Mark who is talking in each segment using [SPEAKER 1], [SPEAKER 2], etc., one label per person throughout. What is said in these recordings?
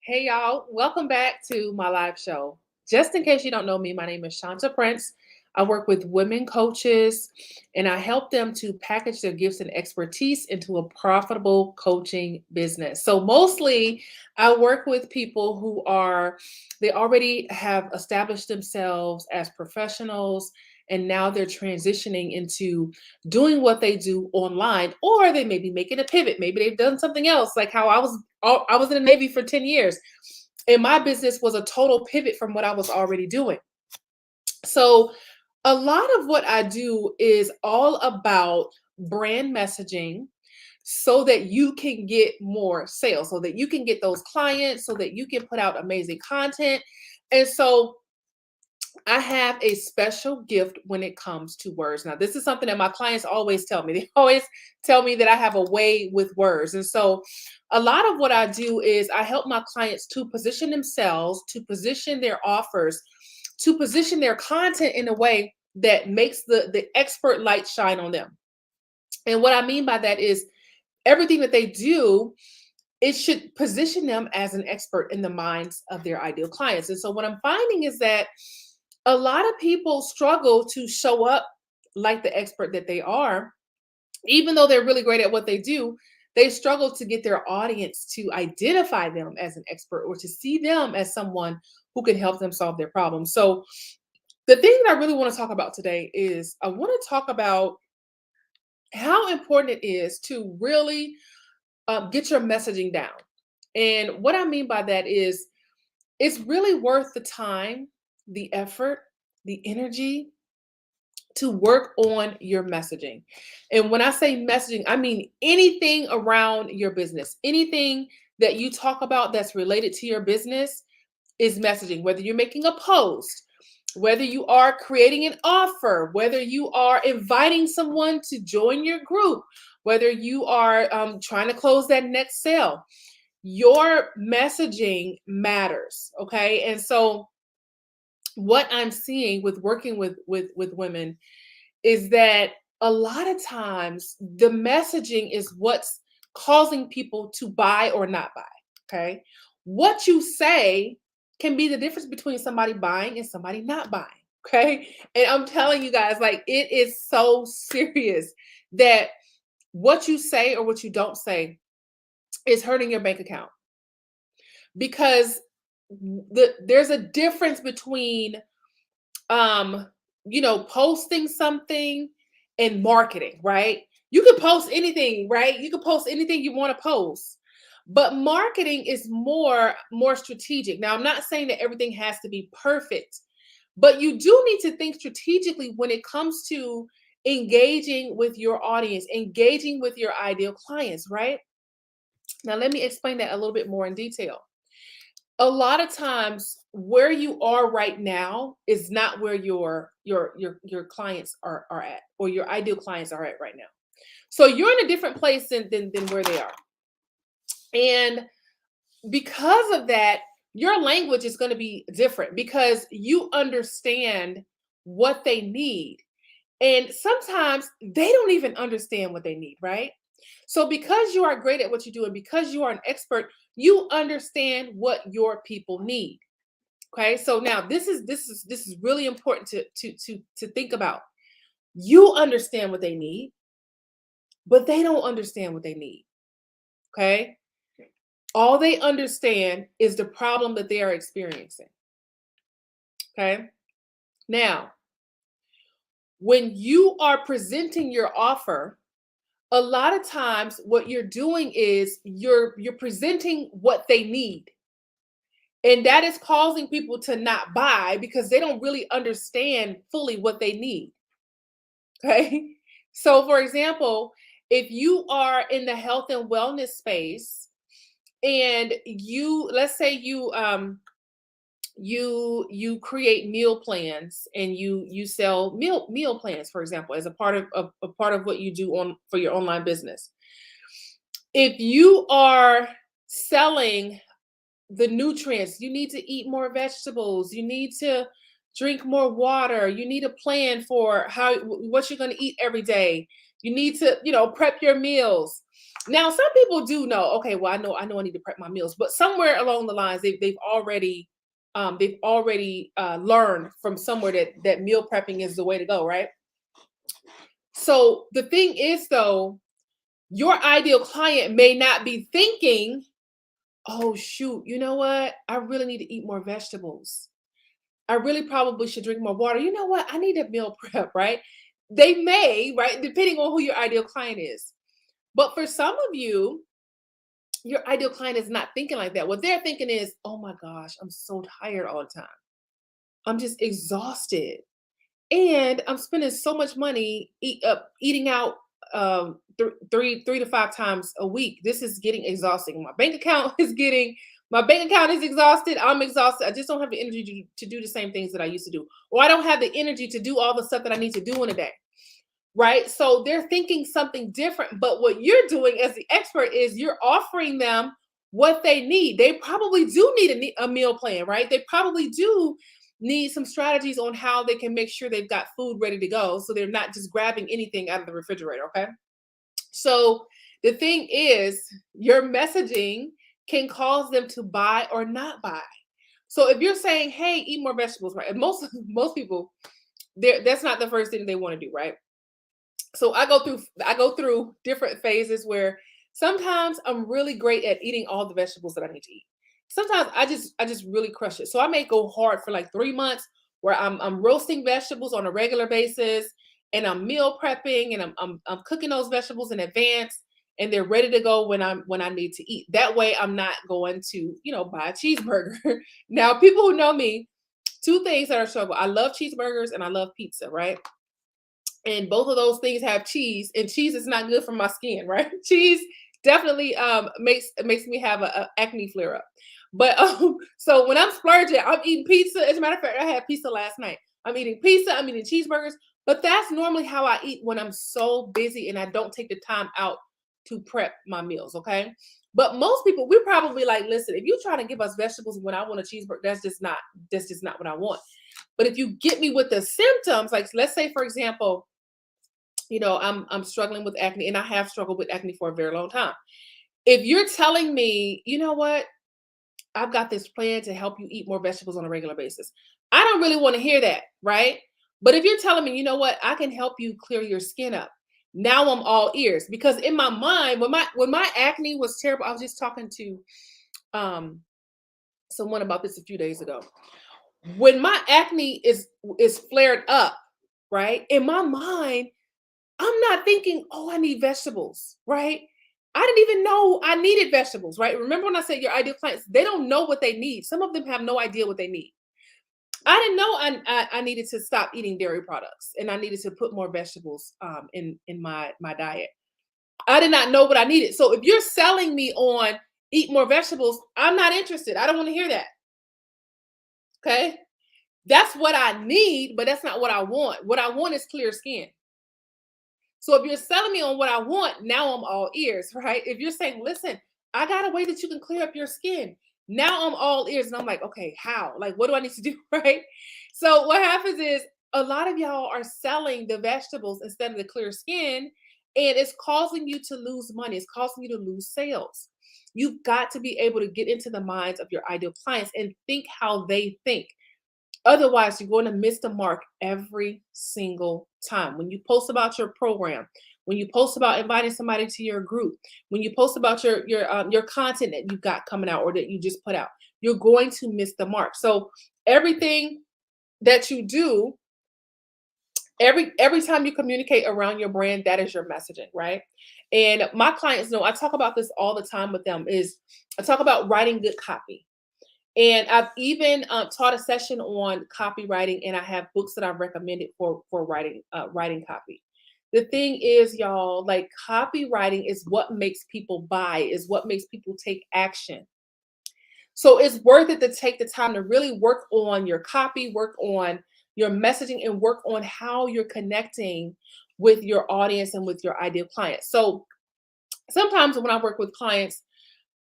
[SPEAKER 1] Hey y'all, welcome back to my live show. Just in case you don't know me, my name is Shanta Prince. I work with women coaches and I help them to package their gifts and expertise into a profitable coaching business. So, mostly I work with people they already have established themselves as professionals and now they're transitioning into doing what they do online, or they may be making a pivot. Maybe they've done something else, like how I was in the Navy for 10 years, and my business was a total pivot from what I was already doing. So, a lot of what I do is all about brand messaging so that you can get more sales, so that you can get those clients, so that you can put out amazing content. And so, I have a special gift when it comes to words. Now, this is something that my clients always tell me. They always tell me that I have a way with words. And so, a lot of what I do is I help my clients to position themselves, to position their offers, to position their content in a way that makes the expert light shine on them. And what I mean by that is everything that they do, it should position them as an expert in the minds of their ideal clients. And so, what I'm finding is that a lot of people struggle to show up like the expert that they are, even though they're really great at what they do. They struggle to get their audience to identify them as an expert or to see them as someone who can help them solve their problems. So, the thing that I really want to talk about today is I want to talk about how important it is to really get your messaging down. And what I mean by that is it's really worth the time, the effort, the energy to work on your messaging. And when I say messaging, I mean anything around your business, anything that you talk about that's related to your business is messaging, whether you're making a post, whether you are creating an offer, whether you are inviting someone to join your group, whether you are trying to close that next sale. Your messaging matters, okay? And so what I'm seeing with working with women is that a lot of times the messaging is what's causing people to buy or not buy. Okay. What you say can be the difference between somebody buying and somebody not buying. Okay. And I'm telling you guys, like, it is so serious that what you say or what you don't say is hurting your bank account because there's a difference between um posting something and marketing, right? You can post anything, right? You can post anything you want to post, but marketing is more strategic. Now, I'm not saying that everything has to be perfect, but you do need to think strategically when it comes to engaging with your audience, engaging with your ideal clients, right? Now, let me explain that a little bit more in detail. A lot of times where you are right now is not where your clients are at, or your ideal clients are at right now. So you're in a different place than where they are. And because of that, your language is going to be different because you understand what they need. And sometimes they don't even understand what they need, right? So because you are great at what you do and because you are an expert, you understand what your people need. Okay, so now this is really important to think about. You understand what they need, but they don't understand what they need. Okay, all they understand is the problem that they are experiencing. Okay, now when you are presenting your offer, a lot of times what you're doing is you're presenting what they need, and that is causing people to not buy because they don't really understand fully what they need. Okay. So, for example, if you are in the health and wellness space and let's say you create meal plans and you sell meal plans, for example, as a part of what you do on for your online business. If you are selling the nutrients, you need to eat more vegetables, you need to drink more water, you need a plan for what you're going to eat every day, you need to prep your meals. Now, some people do know, okay, well, I know I need to prep my meals, but somewhere along the lines, they've already learned from somewhere that meal prepping is the way to go, right? So the thing is, though, your ideal client may not be thinking, oh, shoot, you know what? I really need to eat more vegetables. I really probably should drink more water. You know what? I need a meal prep, right? They may, right? Depending on who your ideal client is. But for some of you, your ideal client is not thinking like that. What they're thinking is, oh my gosh, I'm so tired all the time. I'm just exhausted. And I'm spending so much money eating out three to five times a week. This is getting exhausting. My bank account is exhausted. I'm exhausted. I just don't have the energy to do the same things that I used to do, or I don't have the energy to do all the stuff that I need to do in a day. Right? So they're thinking something different. But what you're doing as the expert is you're offering them what they need. They probably do need a meal plan, right? They probably do need some strategies on how they can make sure they've got food ready to go so they're not just grabbing anything out of the refrigerator, okay? So the thing is, your messaging can cause them to buy or not buy. So if you're saying, "Hey, eat more vegetables," right? And most people, that's not the first thing they want to do, right? So I go through different phases where sometimes I'm really great at eating all the vegetables that I need to eat. Sometimes I just really crush it. So I may go hard for like 3 months where I'm roasting vegetables on a regular basis, and I'm meal prepping, and I'm cooking those vegetables in advance, and they're ready to go when I need to eat. That way I'm not going to, buy a cheeseburger. Now, people who know me, two things that are struggle. I love cheeseburgers and I love pizza, right? And both of those things have cheese, and cheese is not good for my skin, right? Cheese definitely makes me have a acne flare up. But so when I'm splurging, I'm eating pizza. As a matter of fact, I had pizza last night. I'm eating pizza, I'm eating cheeseburgers, but that's normally how I eat when I'm so busy and I don't take the time out to prep my meals, okay? But most people, we probably like, listen, if you try to give us vegetables when I want a cheeseburger, that's just not what I want. But if you get me with the symptoms, like let's say for example, I'm struggling with acne, and I have struggled with acne for a very long time. If you're telling me, you know what, I've got this plan to help you eat more vegetables on a regular basis, I don't really want to hear that, right? But if you're telling me, you know what, I can help you clear your skin up, now I'm all ears. Because in my mind, when my acne was terrible, I was just talking to um someone about this a few days ago. When my acne is flared up, right? In my mind, I'm not thinking, oh, I need vegetables, right? I didn't even know I needed vegetables, right? Remember when I said your ideal clients, they don't know what they need. Some of them have no idea what they need. I didn't know I needed to stop eating dairy products, and I needed to put more vegetables in my diet. I did not know what I needed. So if you're selling me on eat more vegetables, I'm not interested. I don't want to hear that. Okay. That's what I need, but that's not what I want. What I want is clear skin. So if you're selling me on what I want, now I'm all ears, right? If you're saying, listen, I got a way that you can clear up your skin, now I'm all ears. And I'm like, okay, how? Like, what do I need to do, right? So what happens is a lot of y'all are selling the vegetables instead of the clear skin, and it's causing you to lose money. It's causing you to lose sales. You've got to be able to get into the minds of your ideal clients and think how they think. Otherwise, you're going to miss the mark every single time. When you post about your program, when you post about inviting somebody to your group, when you post about your content that you've got coming out or that you just put out, you're going to miss the mark. So everything that you do, every time you communicate around your brand, that is your messaging, right? And my clients know I talk about this all the time with them. Is I talk about writing good copy. And I've even taught a session on copywriting, and I have books that I've recommended for writing copy. The thing is, y'all, like copywriting is what makes people buy, is what makes people take action. So it's worth it to take the time to really work on your copy, work on your messaging, and work on how you're connecting with your audience and with your ideal clients. So sometimes when I work with clients,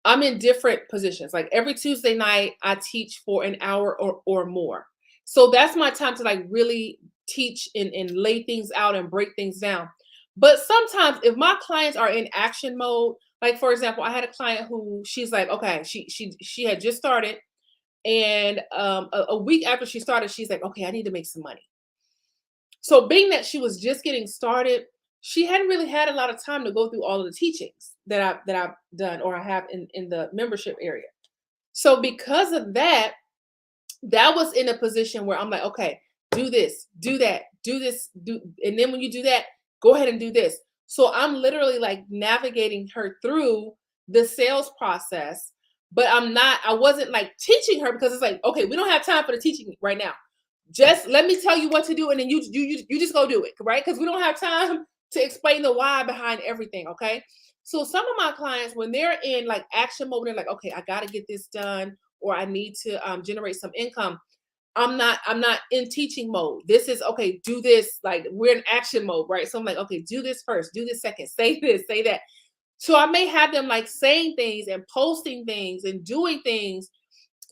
[SPEAKER 1] I'm in different positions. Like every Tuesday night, I teach for an hour or more. So that's my time to like really teach and lay things out and break things down. But sometimes if my clients are in action mode, like for example, I had a client who she's like, okay, she had just started, and a week after she started, she's like, okay, I need to make some money. So being that she was just getting started, she hadn't really had a lot of time to go through all of the teachings that I've done or I have in the membership area. So because of that, that was in a position where I'm like, okay, do this, do that, do this, do, and then when you do that, go ahead and do this. So I'm literally like navigating her through the sales process, but I wasn't like teaching her because it's like, okay, we don't have time for the teaching right now. Just let me tell you what to do, and then you just go do it, right? Because we don't have time to explain the why behind everything. Okay. So some of my clients, when they're in like action mode, they're like, okay, I got to get this done, or I need to generate some income. I'm not in teaching mode. This is okay, do this. Like we're in action mode, right? So I'm like, okay, do this first, do this second, say this, say that. So I may have them like saying things and posting things and doing things,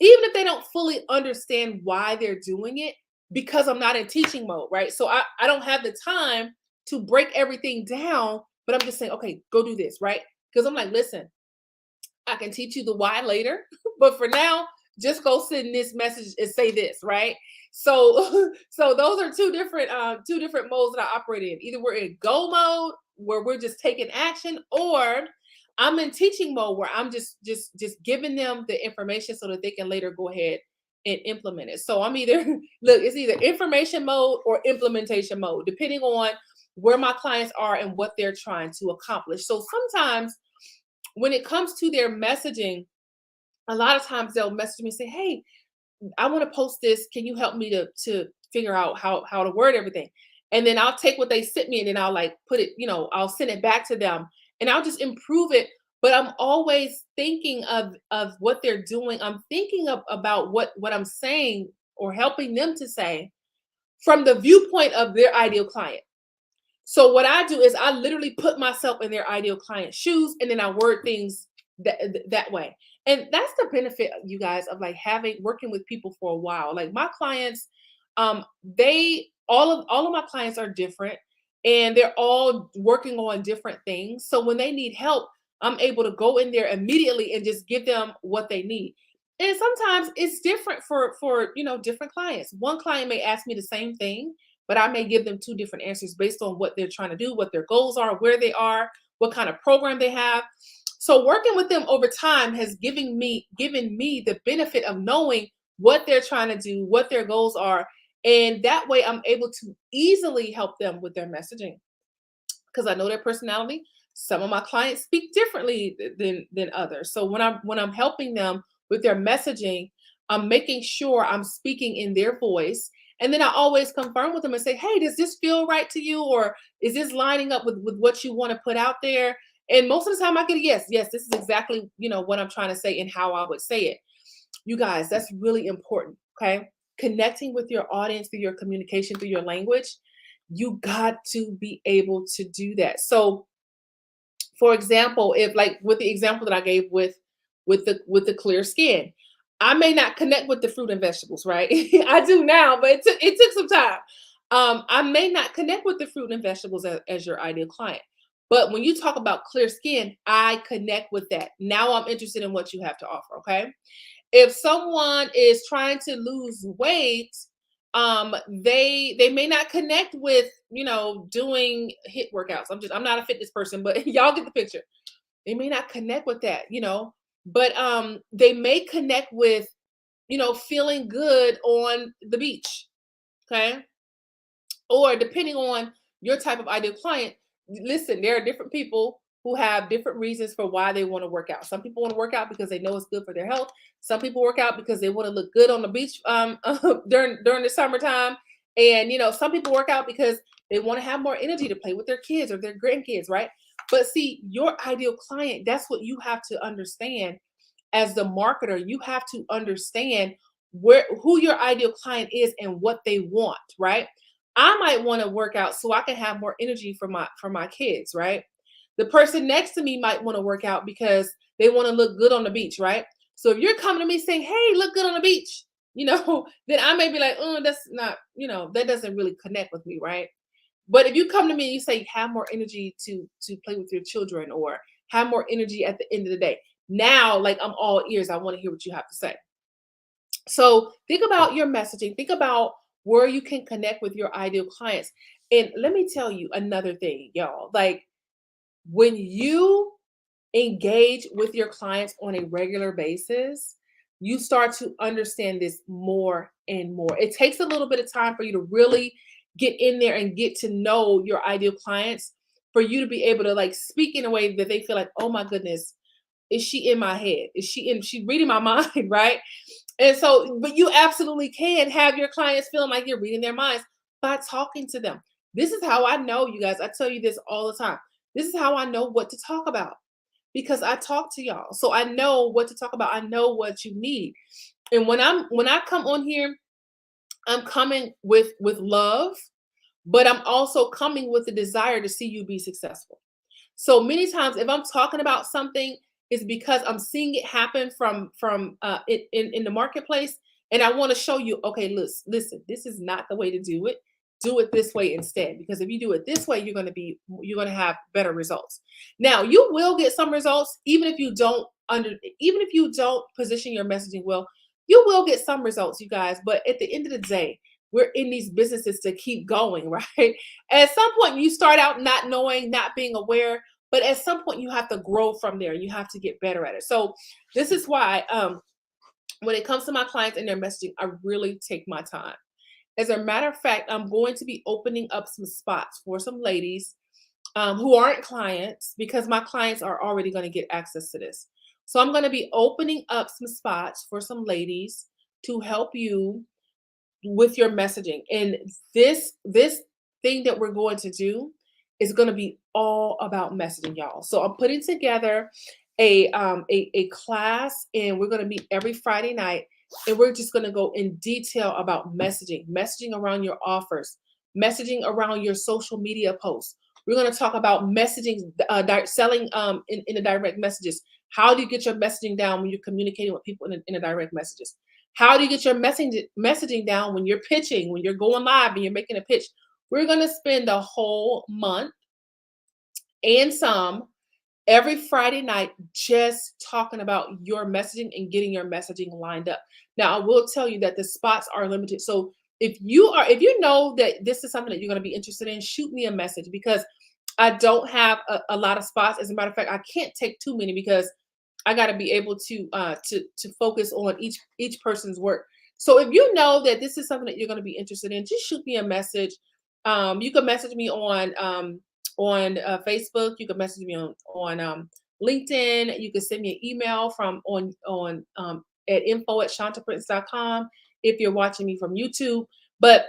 [SPEAKER 1] even if they don't fully understand why they're doing it, because I'm not in teaching mode, right? So I don't have the time to break everything down, but I'm just saying, okay, go do this, right? Because I'm like, listen, I can teach you the why later, but for now, just go sit in this message and say this, right? So so those are two different modes that I operate in. Either we're in go mode where we're just taking action, or I'm in teaching mode where I'm just giving them the information so that they can later go ahead and implement it. So I'm either look, it's either information mode or implementation mode, depending on where my clients are and what they're trying to accomplish. So sometimes when it comes to their messaging, a lot of times they'll message me and say, "Hey, I want to post this. Can you help me to figure out how to word everything?" And then I'll take what they sent me and then I'll like put it, I'll send it back to them and I'll just improve it. But I'm always thinking of what they're doing. I'm thinking about what I'm saying or helping them to say from the viewpoint of their ideal client. So what I do is I literally put myself in their ideal client shoes and then I word things that way. And that's the benefit, you guys, of like having working with people for a while. Like my clients, they all of my clients are different and they're all working on different things. So when they need help, I'm able to go in there immediately and just give them what they need. And sometimes it's different for different clients. One client may ask me the same thing, but I may give them two different answers based on what they're trying to do, what their goals are, where they are, what kind of program they have. So working with them over time has given me the benefit of knowing what they're trying to do, what their goals are, and that way I'm able to easily help them with their messaging because I know their personality. Some of my clients speak differently than others. So when I'm helping them with their messaging, I'm making sure I'm speaking in their voice. And then I always confirm with them and say, hey, does this feel right to you? Or is this lining up with what you want to put out there? And most of the time I get a yes, yes, this is exactly, what I'm trying to say and how I would say it. You guys, that's really important. Okay. Connecting with your audience through your communication, through your language, you got to be able to do that. So for example, if like with the example that I gave with the clear skin, I may not connect with the fruit and vegetables, right? I do now, but it took some time. I may not connect with the fruit and vegetables as your ideal client. But when you talk about clear skin, I connect with that. Now I'm interested in what you have to offer. Okay. If someone is trying to lose weight, they may not connect with doing hit workouts. I'm not a fitness person, but y'all get the picture. They may not connect with that, but they may connect with feeling good on the beach. Okay. Or depending on your type of ideal client, listen, there are different people who have different reasons for why they want to work out. Some people want to work out because they know it's good for their health. Some people work out because they want to look good on the beach during the summertime. And some people work out because they want to have more energy to play with their kids or their grandkids, right? But see, your ideal client, that's what you have to understand as the marketer. You have to understand who your ideal client is and what they want, right? I might want to work out so I can have more energy for my kids, right? The person next to me might want to work out because they want to look good on the beach, right? So if you're coming to me saying, "Hey, look good on the beach," then I may be like, "Oh, that's not, that doesn't really connect with me," right? But if you come to me and you say have more energy to play with your children, or have more energy at the end of the day, now like I'm all ears. I want to hear what you have to say. So think about your messaging. Think about where you can connect with your ideal clients. And let me tell you another thing, y'all. Like when you engage with your clients on a regular basis, you start to understand this more and more. It takes a little bit of time for you to really get in there and get to know your ideal clients, for you to be able to like speak in a way that they feel like, oh my goodness, is she in my head? She reading my mind, right? And so, but you absolutely can have your clients feeling like you're reading their minds by talking to them. This is how I know, you guys. I tell you this all the time. This is how I know what to talk about, because I talk to y'all. So I know what to talk about. I know what you need. And when I come on here, I'm coming with love, but I'm also coming with the desire to see you be successful. So many times, if I'm talking about something, it's because I'm seeing it happen from in the marketplace, and I want to show you. Okay, listen. This is not the way to do it. Do it this way instead, because if you do it this way, you're going to have better results. Now, you will get some results even if you don't even if you don't position your messaging well. You will get some results, you guys. But at the end of the day, we're in these businesses to keep going, right? At some point, you start out not knowing, not being aware, but at some point you have to grow from there. You have to get better at it. So this is why when it comes to my clients and their messaging, I really take my time. As a matter of fact, I'm going to be opening up some spots for some ladies who aren't clients, because my clients are already going to get access to this. So I'm going to be opening up some spots for some ladies to help you with your messaging. And this thing that we're going to do is going to be all about messaging, y'all. So I'm putting together a class, and we're going to meet every Friday night, and we're just going to go in detail about messaging around your offers, messaging around your social media posts. We're going to talk about messaging, selling in the direct messages. How do you get your messaging down when you're communicating with people in the direct messages? How do you get your messaging down when you're pitching, when you're going live and you're making a pitch? We're going to spend the whole month and some every Friday night just talking about your messaging and getting your messaging lined up. Now, I will tell you that the spots are limited. So if you know that this is something that you're going to be interested in, shoot me a message, because I don't have a lot of spots. As a matter of fact, I can't take too many, because I got to be able to focus on each person's work. So if you know that this is something that you're going to be interested in, just shoot me a message. You can message me on Facebook. You can message me on LinkedIn. You can send me an email from on at info@shantaprince.com if you're watching me from YouTube. But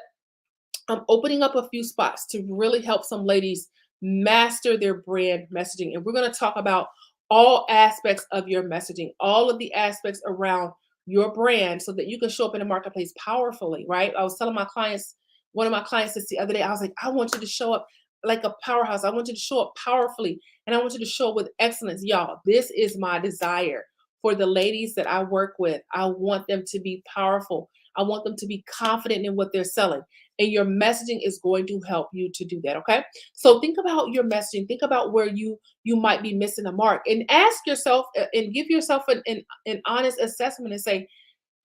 [SPEAKER 1] I'm opening up a few spots to really help some ladies master their brand messaging. And we're going to talk about all aspects of your messaging, all of the aspects around your brand, so that you can show up in the marketplace powerfully, right? I was telling one of my clients this the other day, I was like, I want you to show up like a powerhouse. I want you to show up powerfully, and I want you to show up with excellence. Y'all, this is my desire for the ladies that I work with. I want them to be powerful. I want them to be confident in what they're selling. And your messaging is going to help you to do that. Okay. So think about your messaging. Think about where you might be missing a mark, and ask yourself and give yourself an honest assessment and say,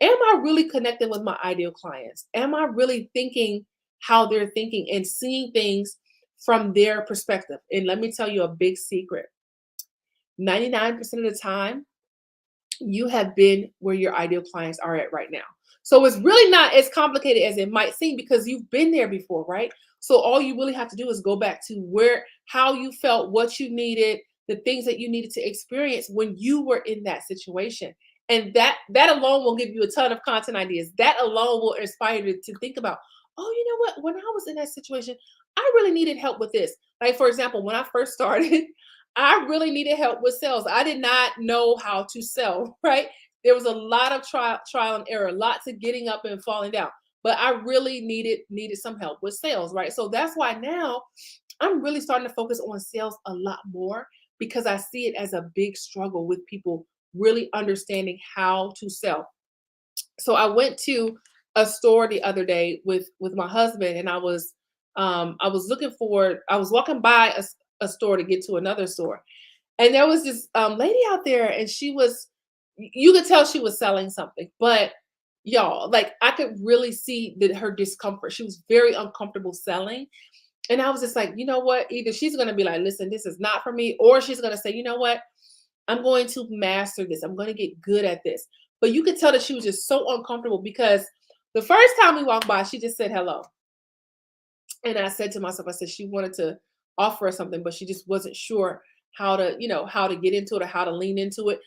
[SPEAKER 1] am I really connecting with my ideal clients? Am I really thinking how they're thinking and seeing things from their perspective? And let me tell you a big secret. 99% of the time, you have been where your ideal clients are at right now. So it's really not as complicated as it might seem, because you've been there before, right? So all you really have to do is go back to how you felt, what you needed, the things that you needed to experience when you were in that situation. And that alone will give you a ton of content ideas. That alone will inspire you to think about, oh, you know what? When I was in that situation, I really needed help with this. Like, for example, when I first started, I really needed help with sales. I did not know how to sell, right? There was a lot of trial and error, lots of getting up and falling down. But I really needed some help with sales, right? So that's why now I'm really starting to focus on sales a lot more, because I see it as a big struggle with people really understanding how to sell. So I went to a store the other day with my husband, and I was I was walking by a store to get to another store. And there was this lady out there, and you could tell she was selling something, but y'all, like I could really see that her discomfort. She was very uncomfortable selling. And I was just like, you know what? Either she's going to be like, listen, this is not for me, or she's going to say, you know what? I'm going to master this. I'm going to get good at this. But you could tell that she was just so uncomfortable because the first time we walked by, she just said hello. And I said to myself, I said she wanted to offer us something, but she just wasn't sure how to, how to get into it or how to lean into it.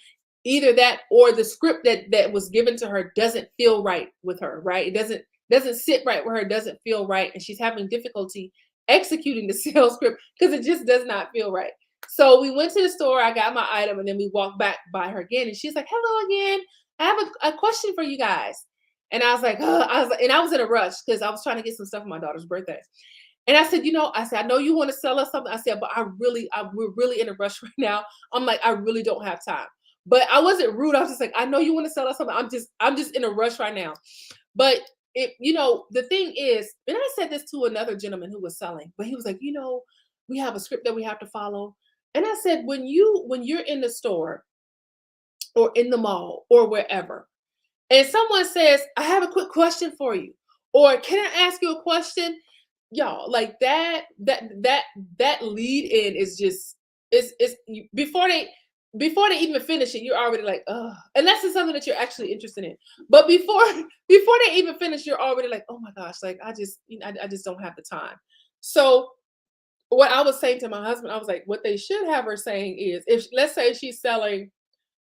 [SPEAKER 1] Either that or the script that was given to her doesn't feel right with her, right? It doesn't sit right with her, doesn't feel right, and she's having difficulty executing the sales script because it just does not feel right. So we went to the store, I got my item, and then we walked back by her again, and she's like, "Hello again. I have a question for you guys." And I was like, and I was in a rush because I was trying to get some stuff for my daughter's birthday. And I said, I know you want to sell us something. I said, but we're really in a rush right now. I'm like, I really don't have time. But I wasn't rude. I was just like, I know you want to sell us something. I'm just in a rush right now. But the thing is, and I said this to another gentleman who was selling, but he was like, we have a script that we have to follow. And I said, when you're in the store or in the mall or wherever, and someone says, I have a quick question for you, or can I ask you a question? Y'all, like that lead in is just it's before they even finish it, you're already like, oh, unless it's something that you're actually interested in. But before they even finish, you're already like, oh my gosh, like I just don't have the time. So what I was saying to my husband, I was like, what they should have her saying is, if let's say she's selling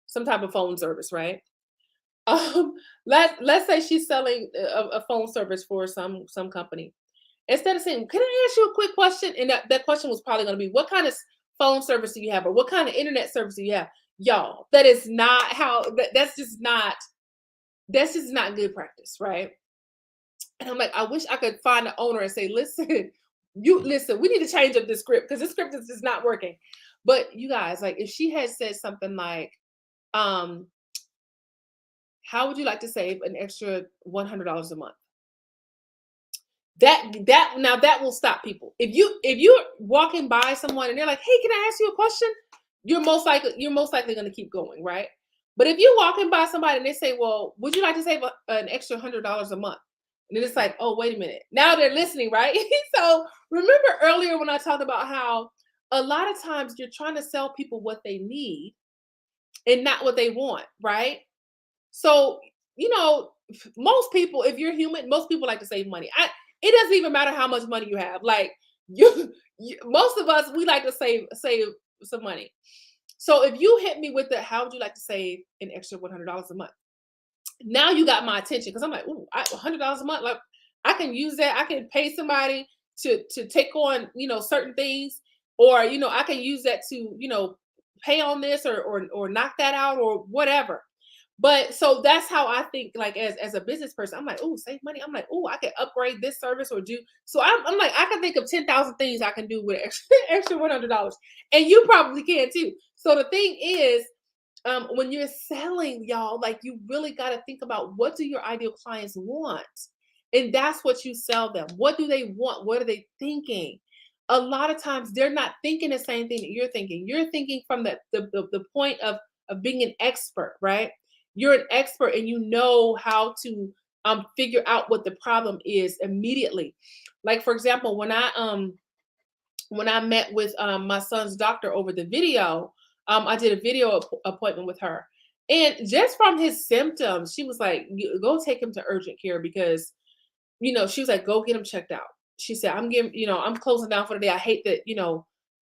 [SPEAKER 1] some type of phone service, right? Um, let's say she's selling a phone service for some company. Instead of saying, "Can I ask you a quick question?" And that question was probably going to be, "What kind of phone service do you have, or what kind of internet service do you have?" Y'all, that is not how. That's just not good practice, right? And I'm like, I wish I could find the owner and say, "Listen, you listen. We need to change up this script because this script is just not working." But you guys, like, if she had said something like, um, "How would you like to save an extra $100 a month?" That will stop people. If you're walking by someone and they're like, "Hey, can I ask you a question?" You're most likely going to keep going, right? But if you're walking by somebody and they say, "Well, would you like to save an extra $100 a month?" And then it's like, "Oh, wait a minute." Now they're listening, right? So remember earlier when I talked about how a lot of times you're trying to sell people what they need and not what they want, right? So, most people, if you're human, most people like to save money. It doesn't even matter how much money you have. Like most of us, we like to save some money. So if you hit me with the, how would you like to save an extra $100 a month? Now you got my attention because I'm like, ooh, $100 a month. Like I can use that. I can pay somebody to take on, certain things, or I can use that to, pay on this or knock that out or whatever. But so that's how I think, like as a business person, I'm like, oh, save money. I'm like, oh, I can upgrade this service or do. So I'm like, I can think of 10,000 things I can do with extra $100, and you probably can too. So the thing is, when you're selling, y'all, like you really got to think about, what do your ideal clients want, and that's what you sell them. What do they want? What are they thinking? A lot of times they're not thinking the same thing that you're thinking. You're thinking from the point of being an expert, right? You're an expert and you know how to figure out what the problem is immediately. Like for example, when I met with my son's doctor over the video, I did a video appointment with her. And just from his symptoms, she was like, Go take him to urgent care because, she was like, go get him checked out." She said, I'm closing down for the day. I hate that,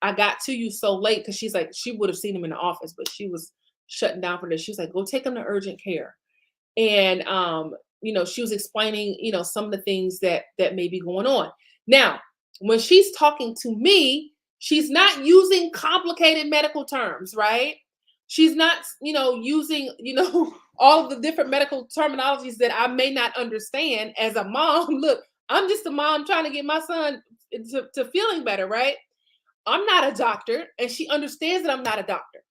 [SPEAKER 1] I got to you so late," because she's like, she would have seen him in the office, but she was shutting down for this. She was like, "Go take him to urgent care." And she was explaining, some of the things that may be going on. Now, when she's talking to me, she's not using complicated medical terms, right? She's not, using, all of the different medical terminologies that I may not understand as a mom. Look, I'm just a mom trying to get my son to feeling better, right? I'm not a doctor, and she understands that I'm not a doctor.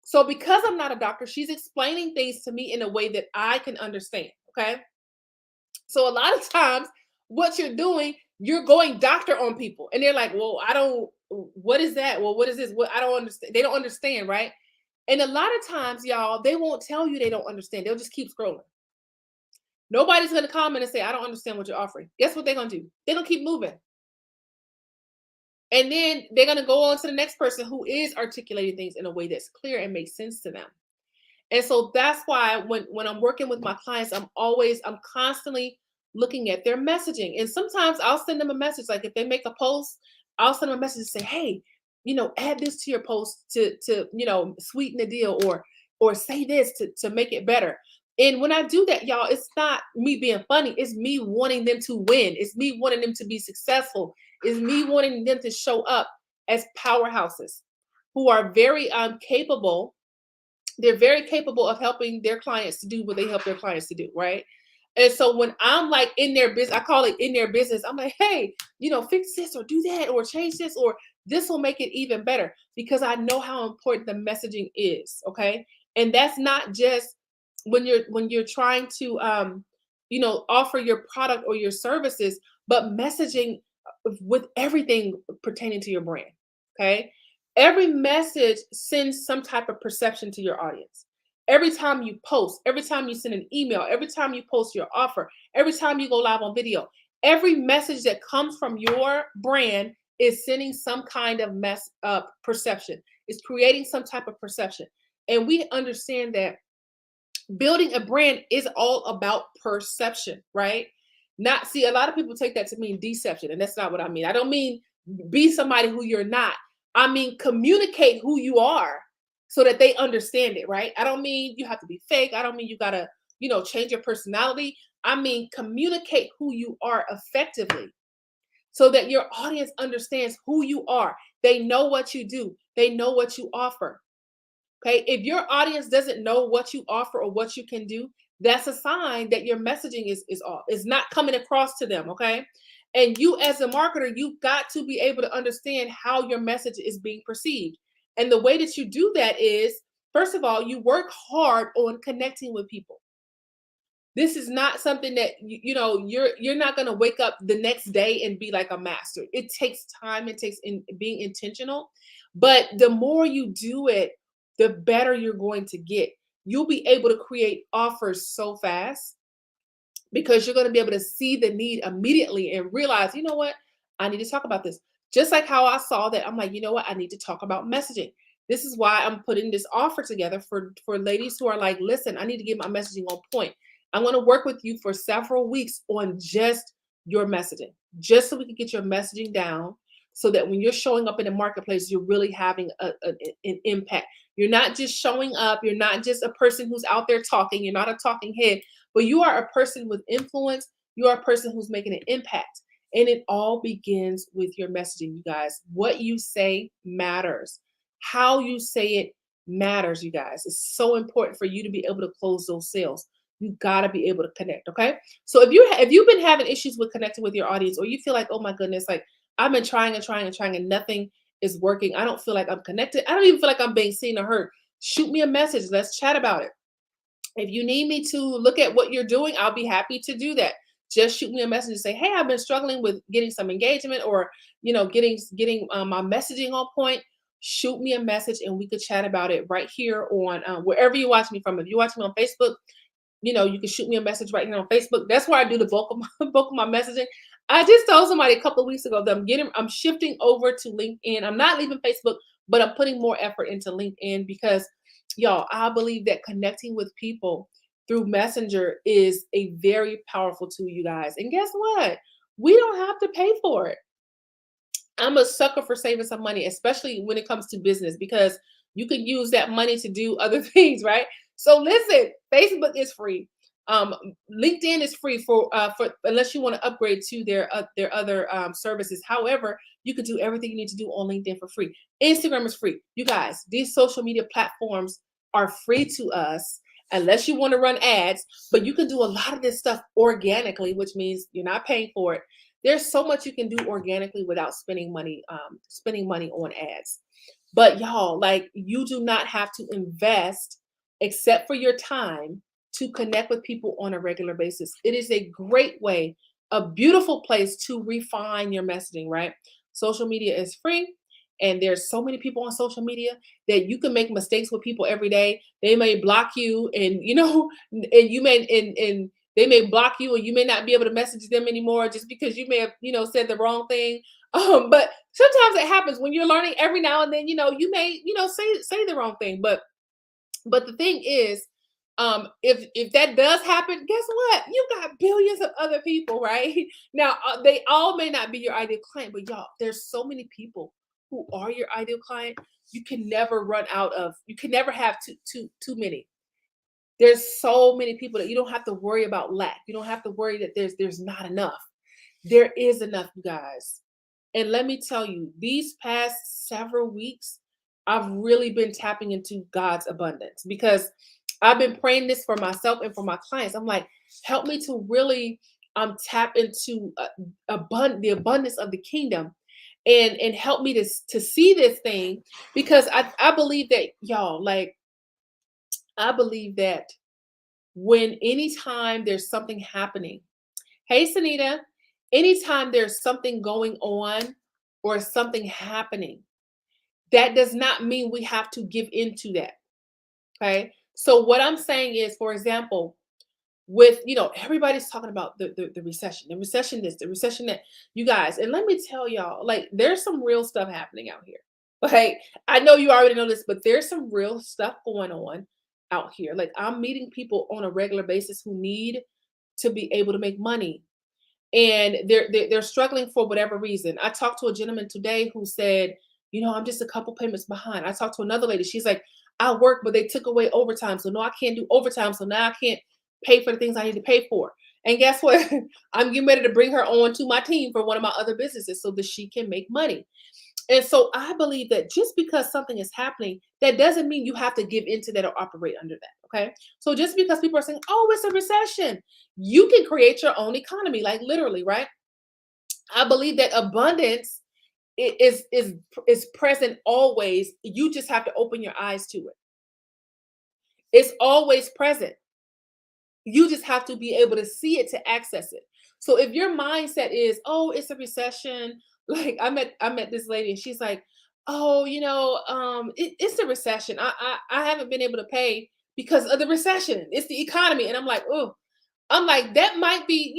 [SPEAKER 1] So because I'm not a doctor, she's explaining things to me in a way that I can understand. Okay. So a lot of times what you're doing, You're going doctor on people. And they're like, well, I don't, what is that? Well, what is this? What I don't understand. They don't understand, right? And a lot of times, y'all, they won't tell you they don't understand. They'll just keep scrolling. Nobody's going to comment and say, I don't understand what you're offering. Guess what they're going to do? They're going to keep moving. And then they're going to go on to the next person who is articulating things in a way that's clear and makes sense to them. And so that's why when I'm working with my clients, I'm constantly looking at their messaging. And sometimes I'll send them a message. Like if they make a post, I'll send them a message and say, hey, add this to your post to sweeten the deal, or say this to make it better. And when I do that, y'all, it's not me being funny. It's me wanting them to win. It's me wanting them to be successful. It's me wanting them to show up as powerhouses who are very capable. They're very capable of helping their clients to do what they help their clients to do, right? And so when I'm like in their business, I call it in their business. I'm like, hey, fix this or do that or change this, or this will make it even better, because I know how important the messaging is. Okay. And that's not just when you're trying to offer your product or your services, but messaging with everything pertaining to your brand. Okay. Every message sends some type of perception to your audience. Every time you post, every time you send an email, every time you post your offer, every time you go live on video, every message that comes from your brand is sending some kind of perception. It's creating some type of perception. And we understand that building a brand is all about perception, right? Not see, a lot of people take that to mean deception, and that's not what I mean. I don't mean be somebody who you're not. I mean communicate who you are so that they understand it, right? I don't mean you have to be fake. I don't mean you gotta, change your personality. I mean communicate who you are effectively so that your audience understands who you are. They know what you do. They know what you offer. Okay, if your audience doesn't know what you offer or what you can do, that's a sign that your messaging is off. It's not coming across to them. Okay, and you as a marketer, you've got to be able to understand how your message is being perceived. And the way that you do that is, first of all, you work hard on connecting with people. This is not something that you're not going to wake up the next day and be like a master. It takes time. It takes being intentional. But the more you do it, the better you're going to get. You'll be able to create offers so fast because you're going to be able to see the need immediately and realize, you know what, I need to talk about this. Just like how I saw that, I'm like, you know what, I need to talk about messaging. This is why I'm putting this offer together for ladies who are like, listen, I need to get my messaging on point. I'm going to work with you for several weeks on just your messaging, just so we can get your messaging down, so that when you're showing up in the marketplace, you're really having an impact. You're not just showing up. You're not just a person who's out there talking. You're not a talking head, but you are a person with influence. You are a person who's making an impact. And it all begins with your messaging, you guys. What you say matters. How you say it matters, you guys. It's so important for you to be able to close those sales. You gotta be able to connect, okay? So if you've been having issues with connecting with your audience, or you feel like, oh my goodness, like I've been trying and trying and trying and nothing is working. I don't feel like I'm connected. I don't even feel like I'm being seen or heard. Shoot me a message. Let's chat about it. If you need me to look at what you're doing, I'll be happy to do that. Just shoot me a message and say, hey, I've been struggling with getting some engagement, or getting my messaging on point. Shoot me a message and we could chat about it right here on wherever you watch me from. If you watch me on Facebook, you can shoot me a message right here on Facebook. That's where I do the bulk of my messaging. I just told somebody a couple of weeks ago that I'm shifting over to LinkedIn. I'm not leaving Facebook, but I'm putting more effort into LinkedIn because, y'all, I believe that connecting with people through Messenger is a very powerful tool, you guys. And guess what? We don't have to pay for it. I'm a sucker for saving some money, especially when it comes to business, because you can use that money to do other things, right? So listen, Facebook is free. LinkedIn is free for unless you want to upgrade to their other services. However, you can do everything you need to do on LinkedIn for free. Instagram is free. You guys, these social media platforms are free to us unless you want to run ads, but you can do a lot of this stuff organically, which means you're not paying for it. There's so much you can do organically without spending money on ads. But y'all, like, you do not have to invest except for your time to connect with people on a regular basis. It is a great way a beautiful place to refine your messaging, right? Social media is free. And there's so many people on social media that you can make mistakes with people every day. They may block you, and and you may and they may block you, and you may not be able to message them anymore just because you may have said the wrong thing. But sometimes it happens when you're learning. Every now and then, you may say the wrong thing. But the thing is, if that does happen, guess what? You got billions of other people, right? Now, they all may not be your ideal client, but y'all, there's so many people who are your ideal client. You can never run out of. You can never have too many. There's so many people that you don't have to worry about lack. You don't have to worry that there's not enough. There is enough, you guys. And let me tell you, these past several weeks, I've really been tapping into God's abundance because I've been praying this for myself and for my clients. I'm like, help me to really tap into the abundance of the kingdom, and help me to see this thing, because I believe that, y'all, like, I believe that when anytime there's something happening, hey Sanita, anytime there's something going on or something happening, that does not mean we have to give into that. Okay. So what I'm saying is, for example, with everybody's talking about the recession, this, the recession that, you guys, and let me tell y'all, like, there's some real stuff happening out here. Like, I know you already know this, but there's some real stuff going on out here. Like, I'm meeting people on a regular basis who need to be able to make money, and they're struggling for whatever reason. I talked to a gentleman today who said, I'm just a couple payments behind. I talked to another lady. She's like, I work, but they took away overtime. So no, I can't do overtime. So now I can't pay for the things I need to pay for. And guess what? I'm getting ready to bring her on to my team for one of my other businesses so that she can make money. And so I believe that just because something is happening, that doesn't mean you have to give into that or operate under that. Okay. So just because people are saying, oh, it's a recession, you can create your own economy, like, literally, right? I believe that abundance is present always. You just have to open your eyes to it. It's always present. You just have to be able to see it to access it. So if your mindset is, oh, it's a recession, like, I met this lady, and she's like, oh, it's a recession. I haven't been able to pay because of the recession. It's the economy. And I'm like, oh, I'm like, that might be,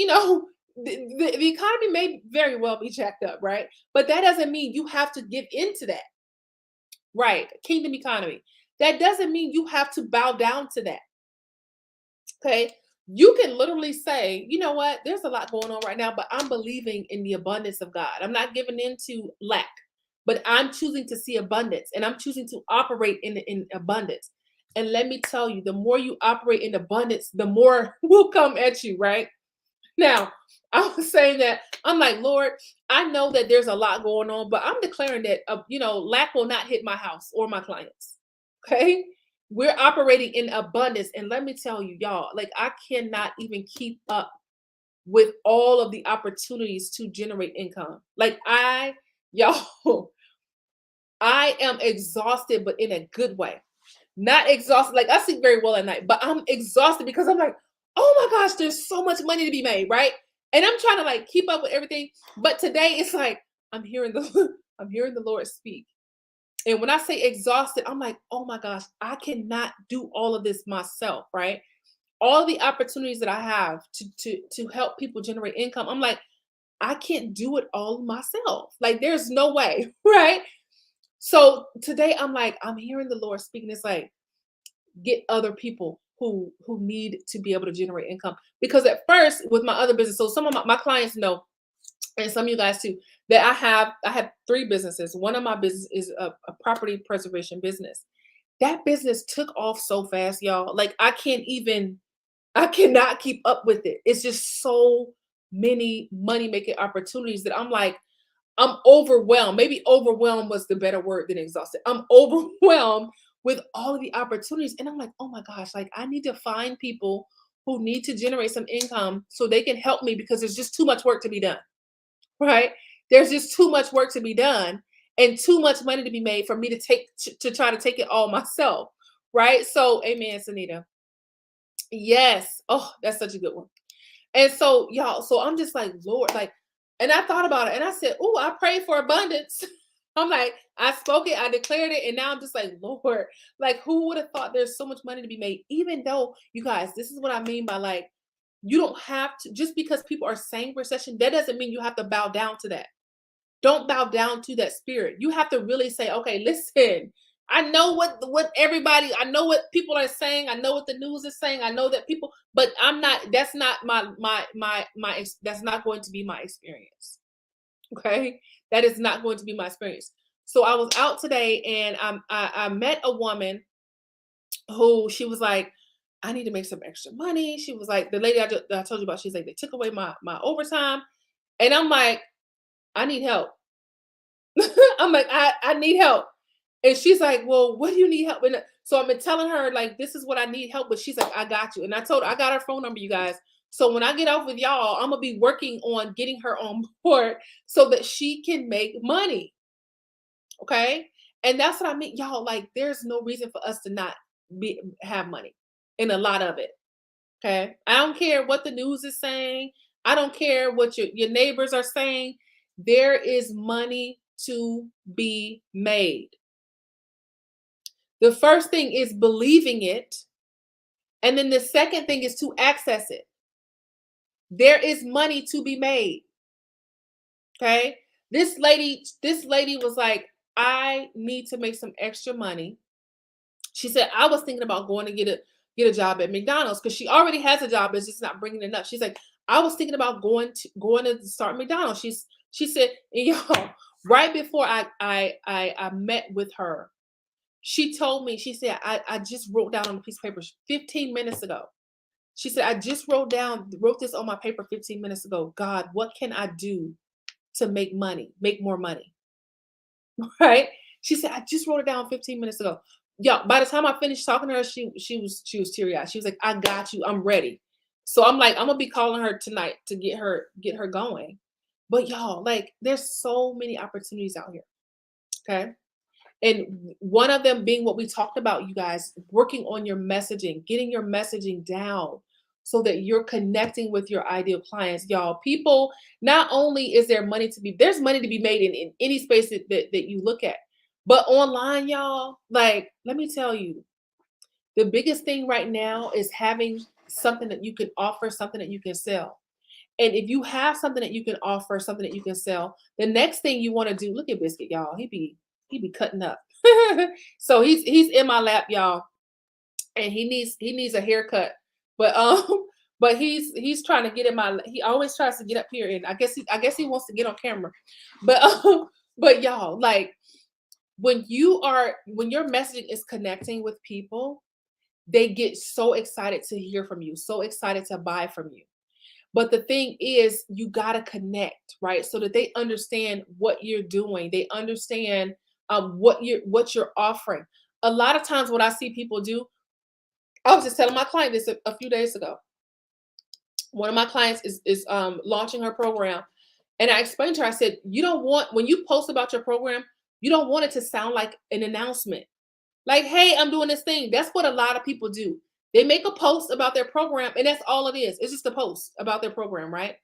[SPEAKER 1] the economy may very well be jacked up, right? But that doesn't mean you have to give into that, right? Kingdom economy. That doesn't mean you have to bow down to that. Okay. You can literally say, you know what, there's a lot going on right now, but I'm believing in the abundance of God. I'm not giving into lack, but I'm choosing to see abundance, and I'm choosing to operate in abundance. And let me tell you, the more you operate in abundance, the more will come at you, right? Now, I was saying that, I'm like, Lord, I know that there's a lot going on, but I'm declaring that, lack will not hit my house or my clients. Okay. We're operating in abundance. And let me tell you, y'all, like, I cannot even keep up with all of the opportunities to generate income. Like, y'all, I am exhausted, but in a good way. Not exhausted. Like, I sleep very well at night, but I'm exhausted because I'm like, oh my gosh, there's so much money to be made, right? And I'm trying to, like, keep up with everything. But today it's like, I'm hearing the I'm hearing the Lord speak. And when I say exhausted, I'm like, oh my gosh, I cannot do all of this myself, right? All the opportunities that I have to help people generate income, I'm like, I can't do it all myself. Like, there's no way, right? So today I'm like, I'm hearing the Lord speaking. It's like, get other people who need to be able to generate income. Because at first, with my other business, so some of my clients know, and some of you guys too, that I have 3 businesses. One of my business is a property preservation business. That business took off so fast, y'all. Like, I cannot keep up with it. It's just so many money making opportunities that I'm like, I'm overwhelmed. Maybe overwhelmed was the better word than exhausted. I'm overwhelmed with all of the opportunities. And I'm like, oh my gosh, like, I need to find people who need to generate some income so they can help me, because there's just too much work to be done, right? There's just too much work to be done and too much money to be made for me to try to take it all myself, right? So, amen, Sanita. Yes. Oh, that's such a good one. And so y'all, so I'm just like, Lord, like, and I thought about it and I said, oh, I prayed for abundance. I'm like, I spoke it, I declared it, and now I'm just like, Lord, like, who would have thought there's so much money to be made? Even though, you guys, this is what I mean by like, you don't have to, just because people are saying recession, that doesn't mean you have to bow down to that. Don't bow down to that spirit. You have to really say, okay, listen, I know what everybody, I know what people are saying, I know what the news is saying, I know that people, but I'm not, that's not that's not going to be my experience. Okay? That is not going to be my experience. So I was out today and I met a woman who she was like, I need to make some extra money. She was like, the lady that I told you about, she's like, they took away my overtime. And I'm like, I need help. I'm like, I need help. And she's like, well, what do you need help with? So I've been telling her, like, this is what I need help with. She's like, I got you. And I told her, I got her phone number, you guys. So when I get off with y'all, I'm going to be working on getting her on board so that she can make money. Okay. And that's what I mean. Y'all, like, there's no reason for us to not have money in a lot of it. Okay. I don't care what the news is saying. I don't care what your neighbors are saying. There is money to be made. The first thing is believing it. And then the second thing is to access it. There is money to be made. Okay. This lady was like, I need to make some extra money. She said, I was thinking about going to get a job at McDonald's because she already has a job, it's just not bringing enough. She's like, I was thinking about going to start McDonald's. She said, and y'all, right before I met with her, she told me, she said, I just wrote down on a piece of paper 15 minutes ago. She said, I just wrote this on my paper 15 minutes ago. God, what can I do to make more money? Right? She said, I just wrote it down 15 minutes ago. Yeah, by the time I finished talking to her, she was teary-eyed. She was like, I got you. I'm ready. So I'm like, I'm gonna be calling her tonight to get her going. But y'all, like, there's so many opportunities out here. Okay. And one of them being what we talked about, you guys, working on your messaging, getting your messaging down so that you're connecting with your ideal clients. Y'all, people, not only is there money to be, there's money to be made in any space that you look at, but online, y'all, like, let me tell you, the biggest thing right now is having something that you can offer, something that you can sell. And if you have something that you can offer, something that you can sell, the next thing you want to do, look at Biscuit, y'all. He be cutting up. So he's in my lap, y'all, and he needs a haircut. But but he's trying to get in my, he always tries to get up here, and I guess he wants to get on camera. But but y'all, like, when your messaging is connecting with people, they get so excited to hear from you, so excited to buy from you. But the thing is, you got to connect, right? So that they understand what you're doing. They understand what you're offering. A lot of times what I see people do, I was just telling my client this a few days ago. One of my clients is launching her program. And I explained to her, I said, you don't want, when you post about your program, you don't want it to sound like an announcement. Like, hey, I'm doing this thing. That's what a lot of people do. They make a post about their program, and that's all it is. It's just a post about their program, right?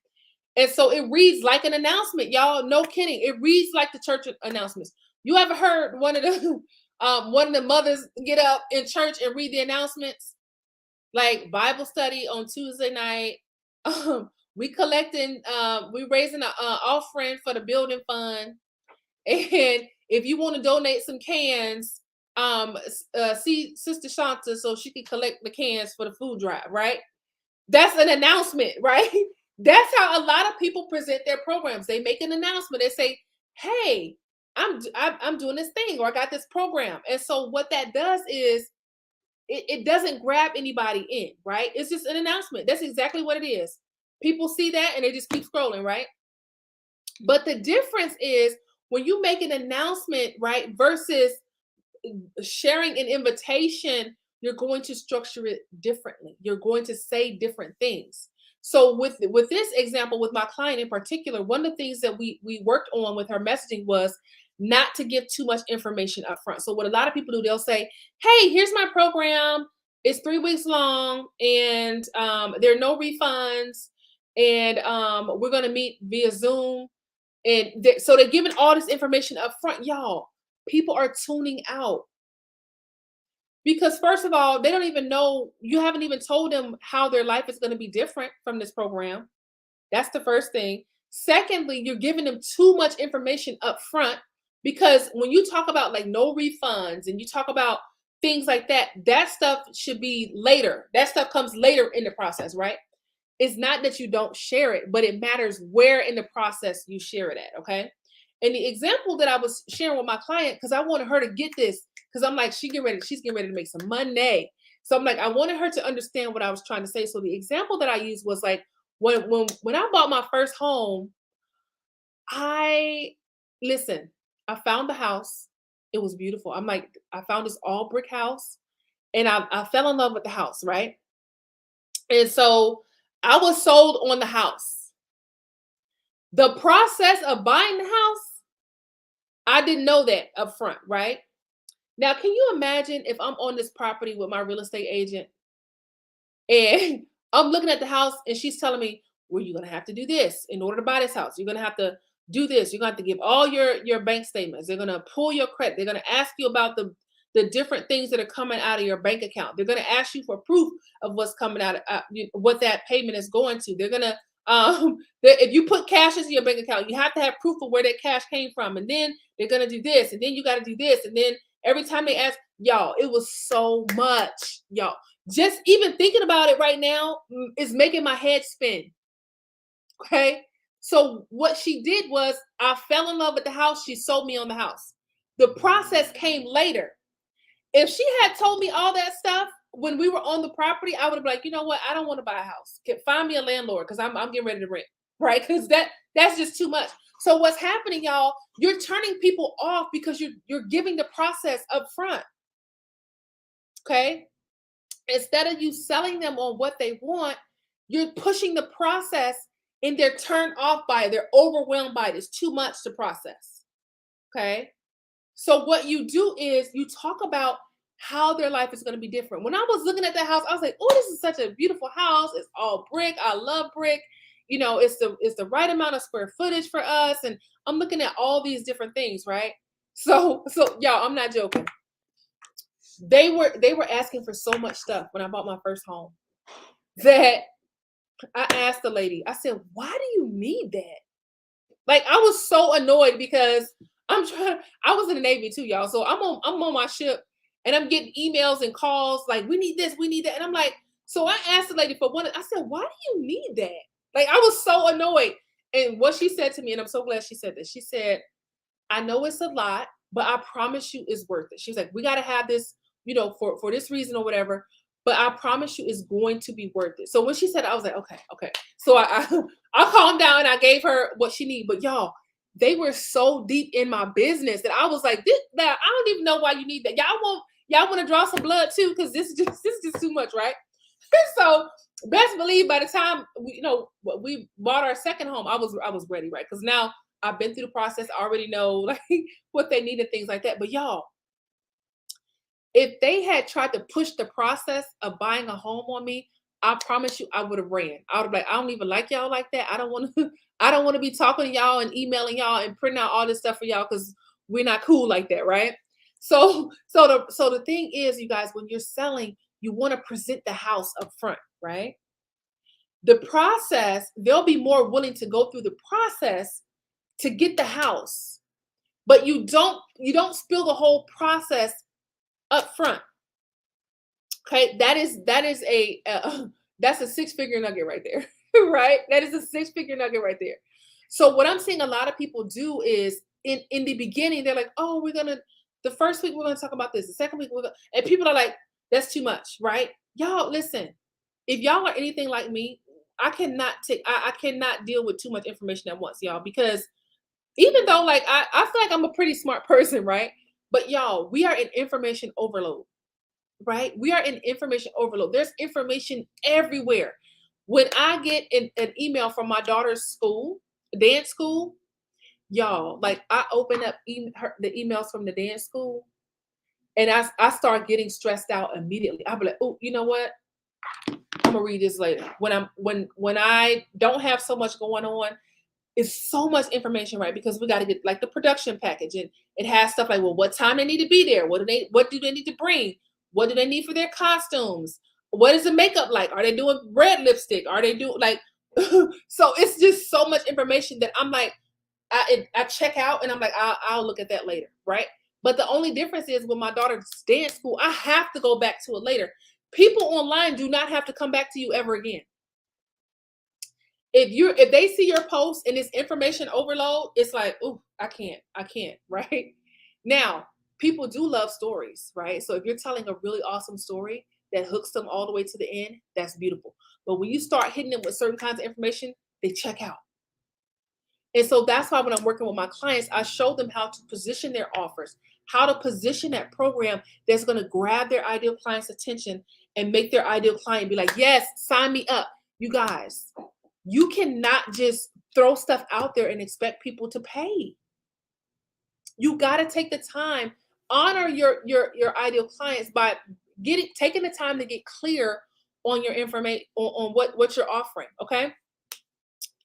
[SPEAKER 1] And so it reads like an announcement, y'all. No kidding. It reads like the church announcements. You ever heard one of the mothers get up in church and read the announcements? Like, Bible study on Tuesday night. We raising an offering for the building fund. And if you want to donate some cans, see Sister Shanta so she can collect the cans for the food drive, right? That's an announcement, right? That's how a lot of people present their programs. They make an announcement. They say, hey, I'm doing this thing, or I got this program. And so what that does is it doesn't grab anybody in, right? It's just an announcement. That's exactly what it is. People see that and they just keep scrolling, right? But the difference is when you make an announcement, right, versus sharing an invitation, you're going to structure it differently. You're going to say different things. So with this example, with my client in particular, one of the things that we worked on with her messaging was not to give too much information up front. So what a lot of people do, they'll say, hey, here's my program. It's 3 weeks long, and there are no refunds. and we're gonna meet via Zoom. And so they're giving all this information up front, y'all. People are tuning out because first of all, they don't even know, you haven't even told them how their life is going to be different from this program. That's the first thing. Secondly, you're giving them too much information up front because when you talk about like no refunds and you talk about things like that, that stuff should be later. That stuff comes later in the process, right? It's not that you don't share it, but it matters where in the process you share it at. Okay. And the example that I was sharing with my client, because I wanted her to get this, because I'm like, she's getting ready to make some money. So I'm like, I wanted her to understand what I was trying to say. So the example that I used was like, when I bought my first home, I listen, I found the house. It was beautiful. I'm like, I found this all brick house and I fell in love with the house, right? And so I was sold on the house. The process of buying the house, I didn't know that up front, right? Now, can you imagine if I'm on this property with my real estate agent and I'm looking at the house and she's telling me, well, you're gonna have to do this in order to buy this house. You're gonna have to do this. You're gonna have to give all your bank statements. They're gonna pull your credit. They're gonna ask you about the different things that are coming out of your bank account. They're gonna ask you for proof of what's coming out of what that payment is going to. They're gonna if you put cash into your bank account, you have to have proof of where that cash came from. And then they're gonna do this, and then you got to do this, and then every time they ask, y'all, it was so much, y'all. Just even thinking about it right now is making my head spin. Okay. So what she did was I fell in love with the house. She sold me on the house. The process came later. If she had told me all that stuff when we were on the property, I would have been like, you know what? I don't want to buy a house. Find me a landlord because I'm getting ready to rent. Right. Because that's just too much. So what's happening, y'all? You're turning people off because you're giving the process up front. Okay. Instead of you selling them on what they want, you're pushing the process and they're turned off by it. They're overwhelmed by it. It's too much to process. Okay. So what you do is you talk about how their life is going to be different. When I was looking at that house, I was like, oh, this is such a beautiful house. It's all brick. I love brick. You know, it's the right amount of square footage for us. And I'm looking at all these different things, right? So y'all, I'm not joking. They were asking for so much stuff when I bought my first home that I asked the lady, I said, why do you need that? Like I was so annoyed because I was in the Navy too, y'all. So I'm on my ship and I'm getting emails and calls like we need this, we need that. And I'm like, so I asked the lady for one, I said, why do you need that? Like I was so annoyed. And what she said to me, and I'm so glad she said this, she said, I know it's a lot, but I promise you it's worth it. She's like, we gotta have this, for this reason or whatever. But I promise you it's going to be worth it. So when she said, I was like, okay, okay. So I calmed down and I gave her what she needed. But y'all, they were so deep in my business that I was like, that I don't even know why you need that. Y'all want to draw some blood too, because this is too much, right? So best believe by the time we bought our second home, I was ready, right? Because now I've been through the process. I already know like what they need and things like that. But y'all, if they had tried to push the process of buying a home on me, I promise you I would have ran. I would have like, I don't even like y'all like that. I don't want to I don't want to be talking to y'all and emailing y'all and printing out all this stuff for y'all because we're not cool like that, right? So the thing is, you guys, when you're selling, you want to present the house up front, right? The process, they'll be more willing to go through the process to get the house, but you don't spill the whole process up front. Okay, that is a that's a six-figure nugget right there, right? That is a six-figure nugget right there. So what I'm seeing a lot of people do is in the beginning they're like, oh, the first week we're gonna talk about this, the second week and people are like, that's too much, right? Y'all listen, if y'all are anything like me, I cannot deal with too much information at once, y'all, because even though like I feel like I'm a pretty smart person, right? But y'all, we are in information overload, right? We are in information overload. There's information everywhere. When I get an email from my daughter's school, dance school, y'all, like I open up the emails from the dance school and I start getting stressed out immediately. I'll be like, oh, you know what? I'm gonna read this later. When I don't have so much going on, it's so much information, right? Because we got to get like the production package, and it has stuff like, well, what time they need to be there, what do they need to bring, what do they need for their costumes, what is the makeup like, are they doing red lipstick, are they doing like so it's just so much information that I'm like, I check out and I'm like, I'll look at that later, right? But the only difference is with my daughter's dance school, I have to go back to it later. People online do not have to come back to you ever again. If they see your post and it's information overload, it's like, oh, I can't, right? Now, people do love stories, right? So if you're telling a really awesome story that hooks them all the way to the end, that's beautiful. But when you start hitting them with certain kinds of information, they check out. And so that's why when I'm working with my clients, I show them how to position their offers, how to position that program that's going to grab their ideal client's attention and make their ideal client be like, yes, sign me up. You guys, you cannot just throw stuff out there and expect people to pay. You got to take the time, honor your ideal clients by taking the time to get clear on your information, on what you're offering. Okay.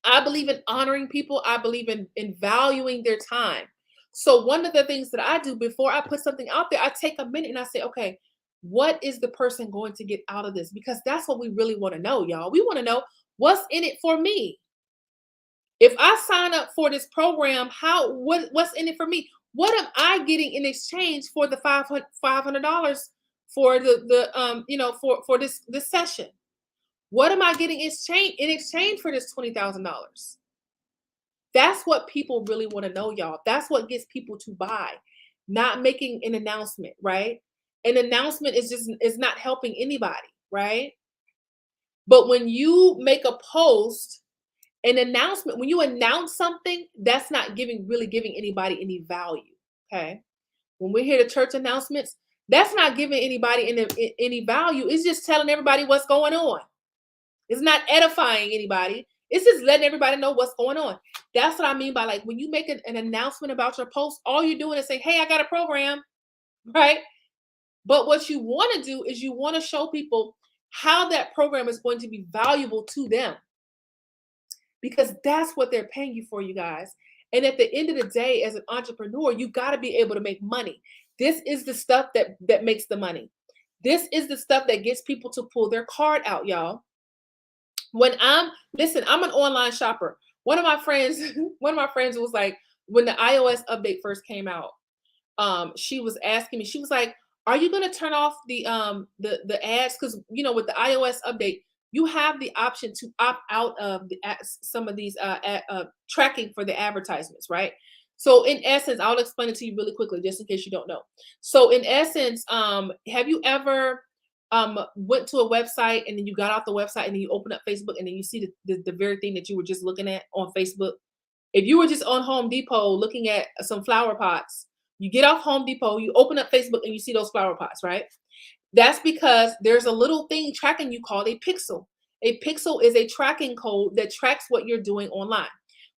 [SPEAKER 1] I believe in honoring people. I believe in valuing their time. So one of the things that I do before I put something out there, I take a minute and I say, okay, what is the person going to get out of this? Because that's what we really want to know, y'all. We want to know what's in it for me. If I sign up for this program, what's in it for me? What am I getting in exchange for the $500 for for this session? What am I getting in exchange for this $20,000? That's what people really want to know, y'all. That's what gets people to buy, not making an announcement, right? An announcement is not helping anybody, right? But when you make a post, an announcement, when you announce something, that's not really giving anybody any value, okay? When we hear the church announcements, that's not giving anybody any value. It's just telling everybody what's going on. It's not edifying anybody. It's just letting everybody know what's going on. That's what I mean by like when you make an announcement about your post, all you're doing is say, hey, I got a program, right? But what you want to do is you want to show people how that program is going to be valuable to them, because that's what they're paying you for, you guys. And at the end of the day, as an entrepreneur, you got to be able to make money. This is the stuff that makes the money. This is the stuff that gets people to pull their card out, y'all. I'm an online shopper. One of my friends was like, when the iOS update first came out, she was asking me, she was like, are you going to turn off the ads? Because with the iOS update, you have the option to opt out of some of these tracking for the advertisements, right? So in essence, I'll explain it to you really quickly, just in case you don't know. So in essence, have you ever went to a website and then you got off the website and then you open up Facebook and then you see the very thing that you were just looking at on Facebook? If you were just on Home Depot looking at some flower pots, you get off Home Depot, you open up Facebook and you see those flower pots, right? That's because there's a little thing tracking you called a pixel. A pixel is a tracking code that tracks what you're doing online.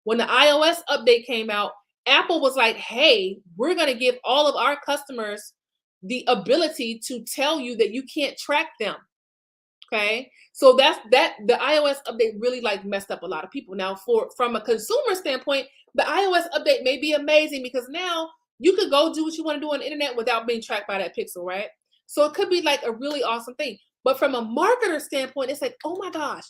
[SPEAKER 1] When the iOS update came out, Apple was like, hey, we're going to give all of our customers the ability to tell you that you can't track them. Okay. So the iOS update really like messed up a lot of people. Now, from a consumer standpoint, the iOS update may be amazing because now you could go do what you want to do on the internet without being tracked by that pixel, right? So it could be like a really awesome thing. But from a marketer standpoint, it's like, oh my gosh,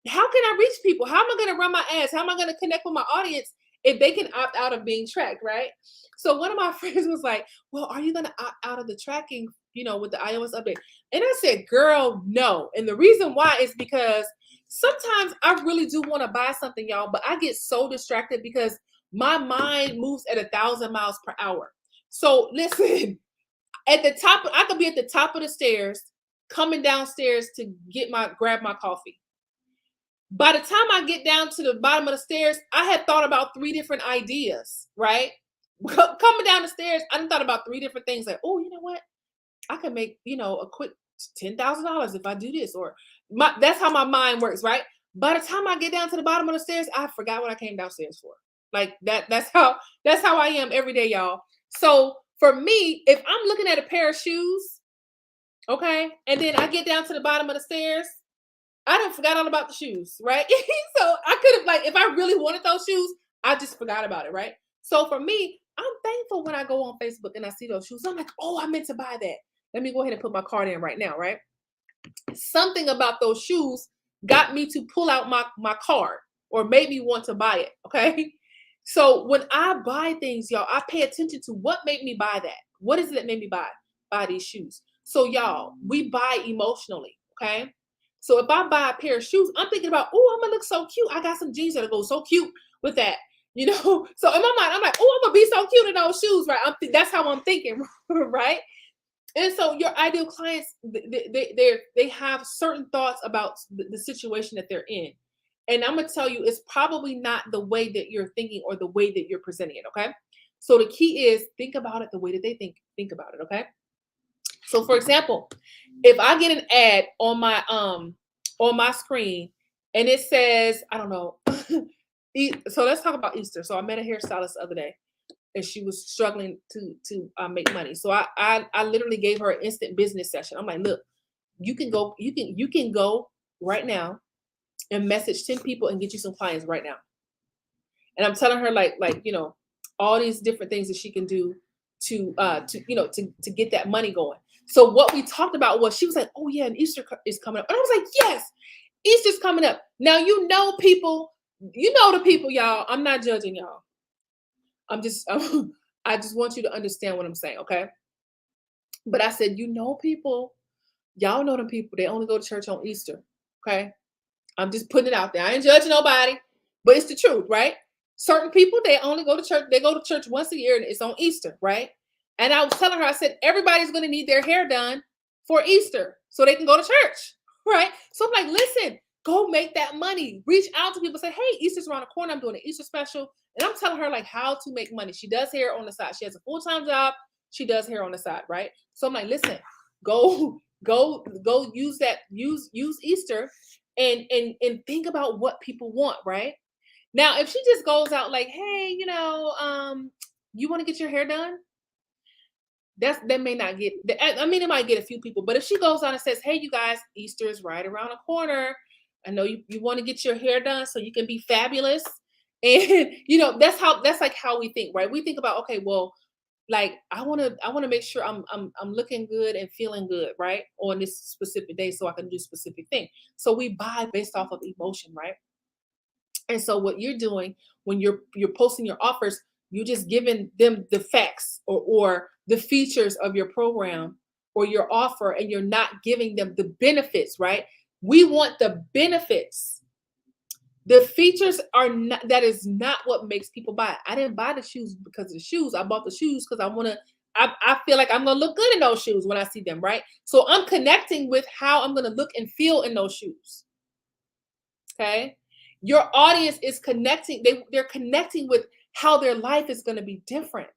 [SPEAKER 1] how can I reach people? How am I going to run my ads? How am I going to connect with my audience if they can opt out of being tracked, right? So one of my friends was like, well, are you going to opt out of the tracking, with the iOS update? And I said, girl, no. And the reason why is because sometimes I really do want to buy something, y'all, but I get so distracted because my mind moves at 1,000 miles per hour. So listen, I could be at the top of the stairs, coming downstairs to grab my coffee. By the time I get down to the bottom of the stairs, I had thought about 3 different ideas, right? Coming down the stairs, I thought about 3 different things like, oh, you know what? I could make, a quick $10,000 if I do this, or that's how my mind works, right? By the time I get down to the bottom of the stairs, I forgot what I came downstairs for. Like that's how I am every day, y'all. So for me, if I'm looking at a pair of shoes, okay, and then I get down to the bottom of the stairs, I done forgot all about the shoes, right? So I could have, like, if I really wanted those shoes, I just forgot about it, right? So for me, I'm thankful when I go on Facebook and I see those shoes. I'm like, oh, I meant to buy that. Let me go ahead and put my card in right now, right? Something about those shoes got me to pull out my card or made me want to buy it. Okay. So when I buy things, y'all, I pay attention to what made me buy that. What is it that made me buy these shoes? So y'all, we buy emotionally. Okay. So if I buy a pair of shoes, I'm thinking about, oh, I'm gonna look so cute. I got some jeans that'll go so cute with that. You know, so in my mind, I'm like, oh, I'm gonna be so cute in those shoes, right? That's how I'm thinking, right? And so your ideal clients, they have certain thoughts about the situation that they're in. And I'm gonna tell you, it's probably not the way that you're thinking or the way that you're presenting it. Okay. So the key is think about it the way that they think about it. Okay. So for example, if I get an ad on my screen and it says, I don't know, so let's talk about Easter. So I met a hairstylist the other day and she was struggling to make money. So I literally gave her an instant business session. I'm like, look, you can go right now and message 10 people and get you some clients right now. And I'm telling her like all these different things that she can do to get that money going. So what we talked about was she was like, oh yeah, and Easter is coming up. And I was like, yes, Easter's coming up. Now people, the people, y'all. I'm not judging y'all. I'm just I just want you to understand what I'm saying, okay? But I said, people, y'all know them people, they only go to church on Easter, okay? I'm just putting it out there. I ain't judging nobody, but it's the truth, right? Certain people, they only go to church, they go to church once a year and it's on Easter, right? And I was telling her, I said, everybody's going to need their hair done for Easter so they can go to church, right? So I'm like, listen, go make that money. Reach out to people, say, hey, Easter's around the corner. I'm doing an Easter special. And I'm telling her like how to make money. She does hair on the side. She has a full-time job. She does hair on the side, right? So I'm like, listen, go use that, use Easter and think about what people want, right? Now, if she just goes out like, hey, you want to get your hair done? That may not get, I mean, it might get a few people, but if she goes on and says, hey, you guys, Easter is right around the corner. I know you want to get your hair done so you can be fabulous. And that's like how we think, right? We think about, okay, well, like I want to make sure I'm looking good and feeling good, right? On this specific day so I can do specific thing. So we buy based off of emotion, right? And so what you're doing when you're posting your offers, you're just giving them the facts or the features of your program or your offer, and you're not giving them the benefits, right? We want the benefits. The features are not, that is not what makes people buy. I didn't buy the shoes because of the shoes. I bought the shoes because I feel like I'm gonna look good in those shoes when I see them, right? So I'm connecting with how I'm gonna look and feel in those shoes. Okay. Your audience is connecting, they're connecting with how their life is going to be different.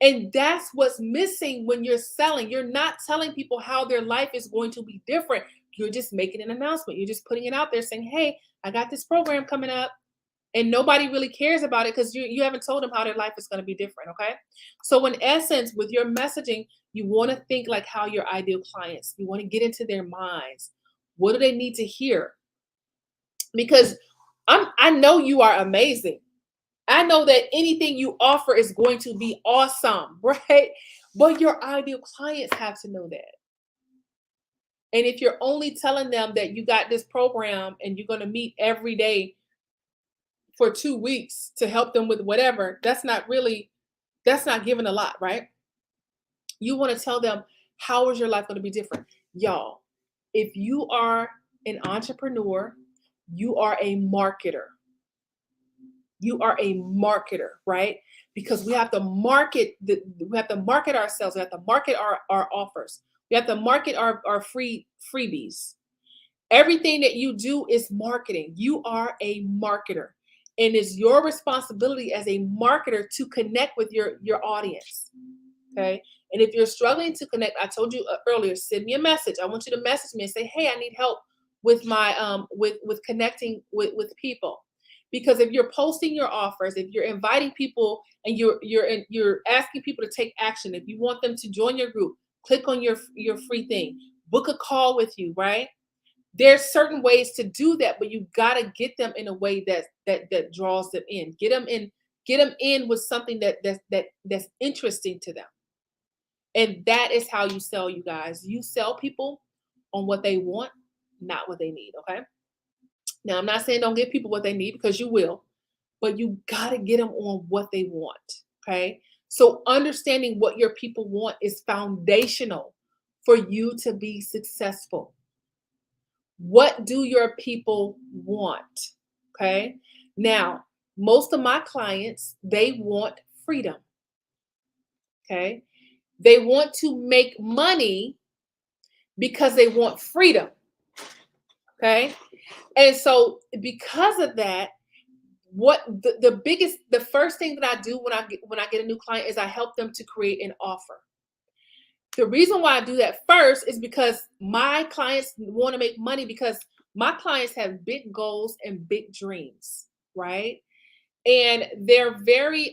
[SPEAKER 1] And that's what's missing when you're selling. You're not telling people how their life is going to be different. You're just making an announcement. You're just putting it out there saying, hey, I got this program coming up. And nobody really cares about it because you haven't told them how their life is going to be different. Okay. So, in essence, with your messaging, you want to think like how your ideal clients, you want to get into their minds. What do they need to hear? Because I know you are amazing. I know that anything you offer is going to be awesome, right? But your ideal clients have to know that. And if you're only telling them that you got this program and you're going to meet every day for 2 weeks to help them with whatever, that's not giving a lot, right? You want to tell them, how is your life going to be different? Y'all, if you are an entrepreneur, you are a marketer. You are a marketer, right? Because we have to market ourselves. We have to market our offers. We have to market our freebies. Everything that you do is marketing. You are a marketer. And it's your responsibility as a marketer to connect with your audience. Okay. And if you're struggling to connect, I told you earlier, send me a message. I want you to message me and say, hey, I need help with my with connecting with people. Because if you're posting your offers, if you're inviting people and you're asking people to take action, if you want them to join your group, click on your free thing, book a call with you, right? There's certain ways to do that, but you got to get them in a way that draws them in. Get them in with something that's interesting to them. And that is how you sell, you guys. You sell people on what they want, not what they need, okay? Now, I'm not saying don't give people what they need, because you will, but you got to get them on what they want, okay? So understanding what your people want is foundational for you to be successful. What do your people want? Okay? Now, most of my clients, they want freedom. Okay? They want to make money because they want freedom. Okay? And so because of that, what the first thing that I do when I get a new client is I help them to create an offer. The reason why I do that first is because my clients want to make money, because my clients have big goals and big dreams, right? And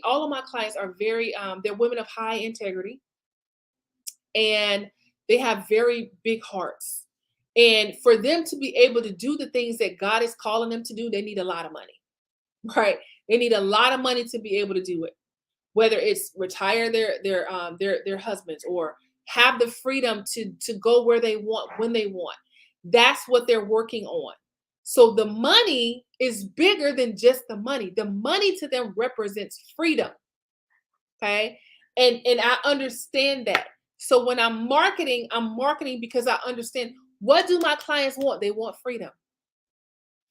[SPEAKER 1] all of my clients are they're women of high integrity, and they have very big hearts. And for them to be able to do the things that God is calling them to do, they need a lot of money, right? They need a lot of money to be able to do it, whether it's retire their husbands, or have the freedom to go where they want, when they want. That's what they're working on. So the money is bigger than just the money. The money to them represents freedom. Okay. And I understand that. So when I'm marketing because I understand, what do my clients want? They want freedom.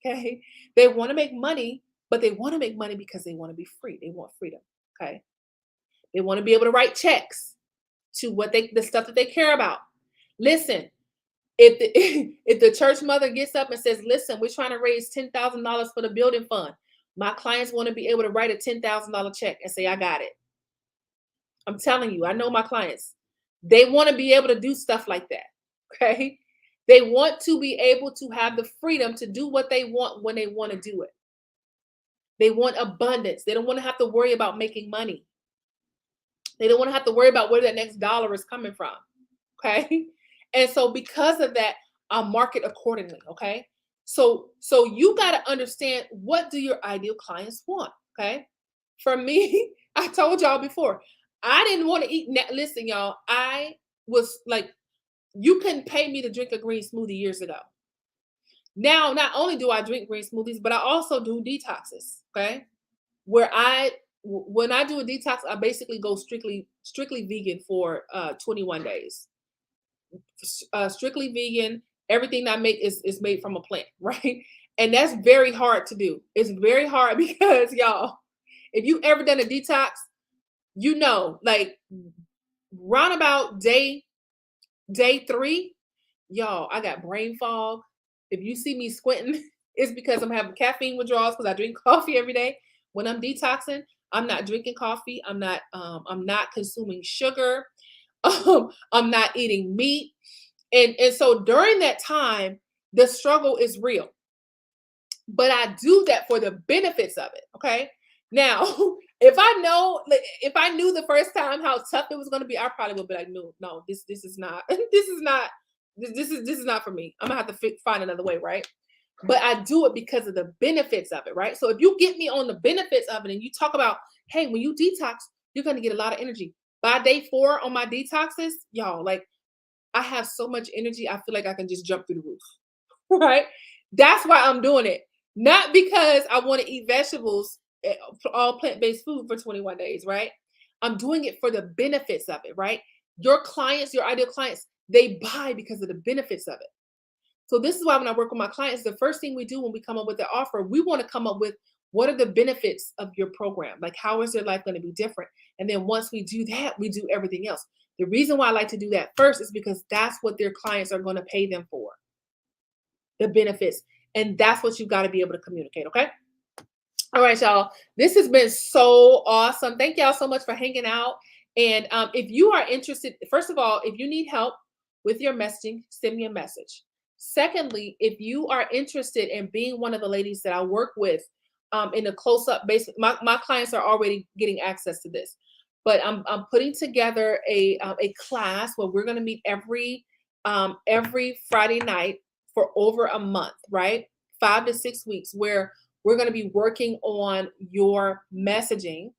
[SPEAKER 1] Okay. They want to make money, but they want to make money because they want to be free. They want freedom. Okay. They want to be able to write checks to the stuff that they care about. Listen, if the if the church mother gets up and says, "Listen, we're trying to raise $10,000 for the building fund," my clients want to be able to write a $10,000 check and say, "I got it." I'm telling you, I know my clients. They want to be able to do stuff like that. Okay, they want to be able to have the freedom to do what they want when they want to do it. They want abundance. They don't want to have to worry about making money. They don't want to have to worry about where that next dollar is coming from. Okay. And so because of that, I'll market accordingly. Okay. So you got to understand, what do your ideal clients want? Okay. For me, I told y'all before, I didn't want to eat. Listen, y'all, I was like, you couldn't pay me to drink a green smoothie years ago. Now, not only do I drink green smoothies, but I also do detoxes. Okay. Where when I do a detox, I basically go strictly vegan for 21 days. Strictly vegan. Everything I make is made from a plant, right? And that's very hard to do. It's very hard because, y'all, if you ever done a detox, you know, like round about day 3, y'all, I got brain fog. If you see me squinting, it's because I'm having caffeine withdrawals, because I drink coffee every day. When I'm detoxing, I'm not drinking coffee. I'm not consuming sugar. I'm not eating meat. And so during that time, the struggle is real. But I do that for the benefits of it. Okay. Now, if I knew the first time how tough it was going to be, I probably would be like, no, this is not, this is not for me. I'm gonna have to find another way, right? But I do it because of the benefits of it, right? So if you get me on the benefits of it and you talk about, hey, when you detox, you're gonna get a lot of energy. By day 4 on my detoxes, y'all, like, I have so much energy, I feel like I can just jump through the roof, right? That's why I'm doing it. Not because I want to eat vegetables, all plant-based food for 21 days, right? I'm doing it for the benefits of it, right? Your clients, your ideal clients, they buy because of the benefits of it. So this is why when I work with my clients, the first thing we do when we come up with the offer, we want to come up with, what are the benefits of your program? Like, how is their life going to be different? And then once we do that, we do everything else. The reason why I like to do that first is because that's what their clients are going to pay them for, the benefits. And that's what you've got to be able to communicate. Okay. All right, y'all. This has been so awesome. Thank y'all so much for hanging out. And if you are interested, first of all, if you need help with your messaging, send me a message. Secondly, if you are interested in being one of the ladies that I work with in a close-up basis, my clients are already getting access to this, but I'm putting together a class where we're going to meet every Friday night for over a month, right? 5 to 6 weeks, where we're going to be working on your messaging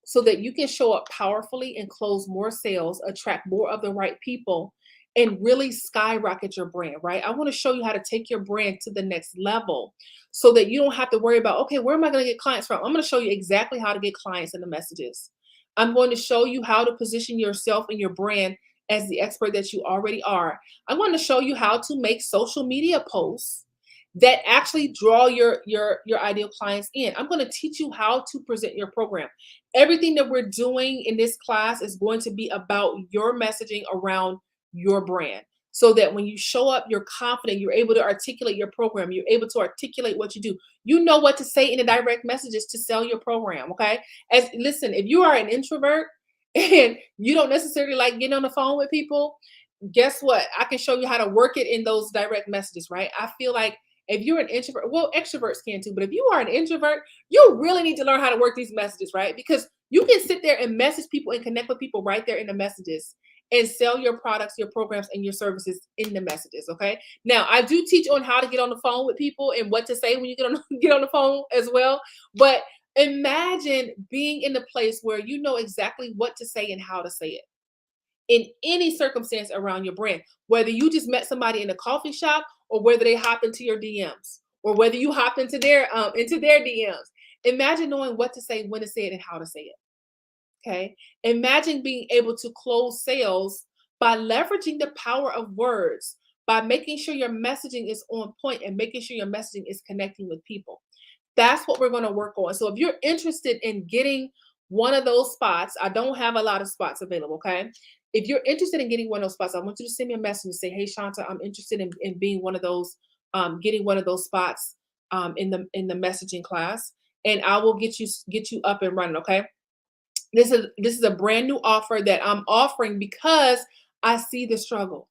[SPEAKER 1] so that you can show up powerfully and close more sales, attract more of the right people, and really skyrocket your brand, right? I want to show you how to take your brand to the next level so that you don't have to worry about, okay, where am I going to get clients from? I'm going to show you exactly how to get clients in the messages. I'm going to show you how to position yourself and your brand as the expert that you already are. I'm going to show you how to make social media posts that actually draw your ideal clients in. I'm going to teach you how to present your program. Everything that we're doing in this class is going to be about your messaging around your brand. So that when you show up, you're confident, you're able to articulate your program, you're able to articulate what you do. You know what to say in the direct messages to sell your program, okay? As listen, if you are an introvert and you don't necessarily like getting on the phone with people, guess what? I can show you how to work it in those direct messages, right? I feel like if you're an introvert, well, extroverts can too, but if you are an introvert, you really need to learn how to work these messages, right? Because you can sit there and message people and connect with people right there in the messages and sell your products, your programs, and your services in the messages. Okay. Now, I do teach on how to get on the phone with people and what to say when you get on the phone as well. But imagine being in the place where you know exactly what to say and how to say it in any circumstance around your brand, whether you just met somebody in a coffee shop or whether they hop into your DMs or whether you hop into their DMs. Imagine knowing what to say, when to say it, and how to say it. Okay. Imagine being able to close sales by leveraging the power of words, by making sure your messaging is on point and making sure your messaging is connecting with people. That's what we're going to work on. So if you're interested in getting one of those spots, I don't have a lot of spots available. Okay. If you're interested in getting one of those spots, I want you to send me a message and say, hey, Shanta, I'm interested in being one of those, getting one of those spots in the messaging class. And I will get you up and running. Okay. This is a brand new offer that I'm offering because I see the struggle,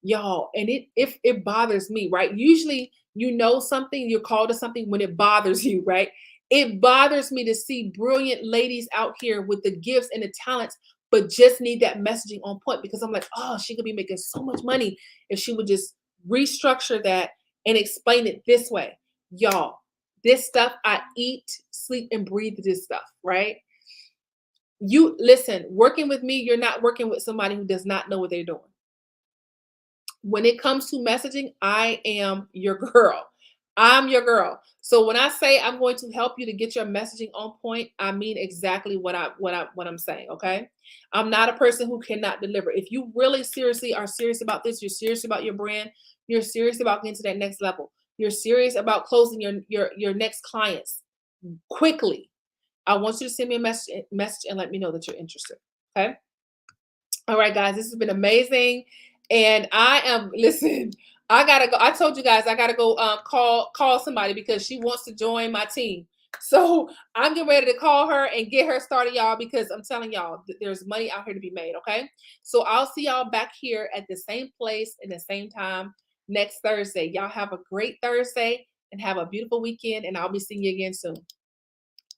[SPEAKER 1] y'all, and it bothers me, right? Usually, you know something, you're called to something when it bothers you, right? It bothers me to see brilliant ladies out here with the gifts and the talents, but just need that messaging on point because I'm like, oh, she could be making so much money if she would just restructure that and explain it this way, y'all. This stuff I eat, sleep, and breathe this stuff, right? You listen, working with me, you're not working with somebody who does not know what they're doing. When it comes to messaging, I am your girl. I'm your girl. So when I say I'm going to help you to get your messaging on point, I mean exactly what I'm saying, okay? I'm not a person who cannot deliver. If you really seriously are serious about this, you're serious about your brand, you're serious about getting to that next level. You're serious about closing your next clients quickly. I want you to send me a message and let me know that you're interested. Okay. All right, guys, this has been amazing. And I am listen, I gotta go. I told you guys I gotta go call somebody because she wants to join my team. So I'm getting ready to call her and get her started, y'all, because I'm telling y'all there's money out here to be made. Okay. So I'll see y'all back here at the same place in the same time next Thursday. Y'all have a great Thursday and have a beautiful weekend, and I'll be seeing you again soon.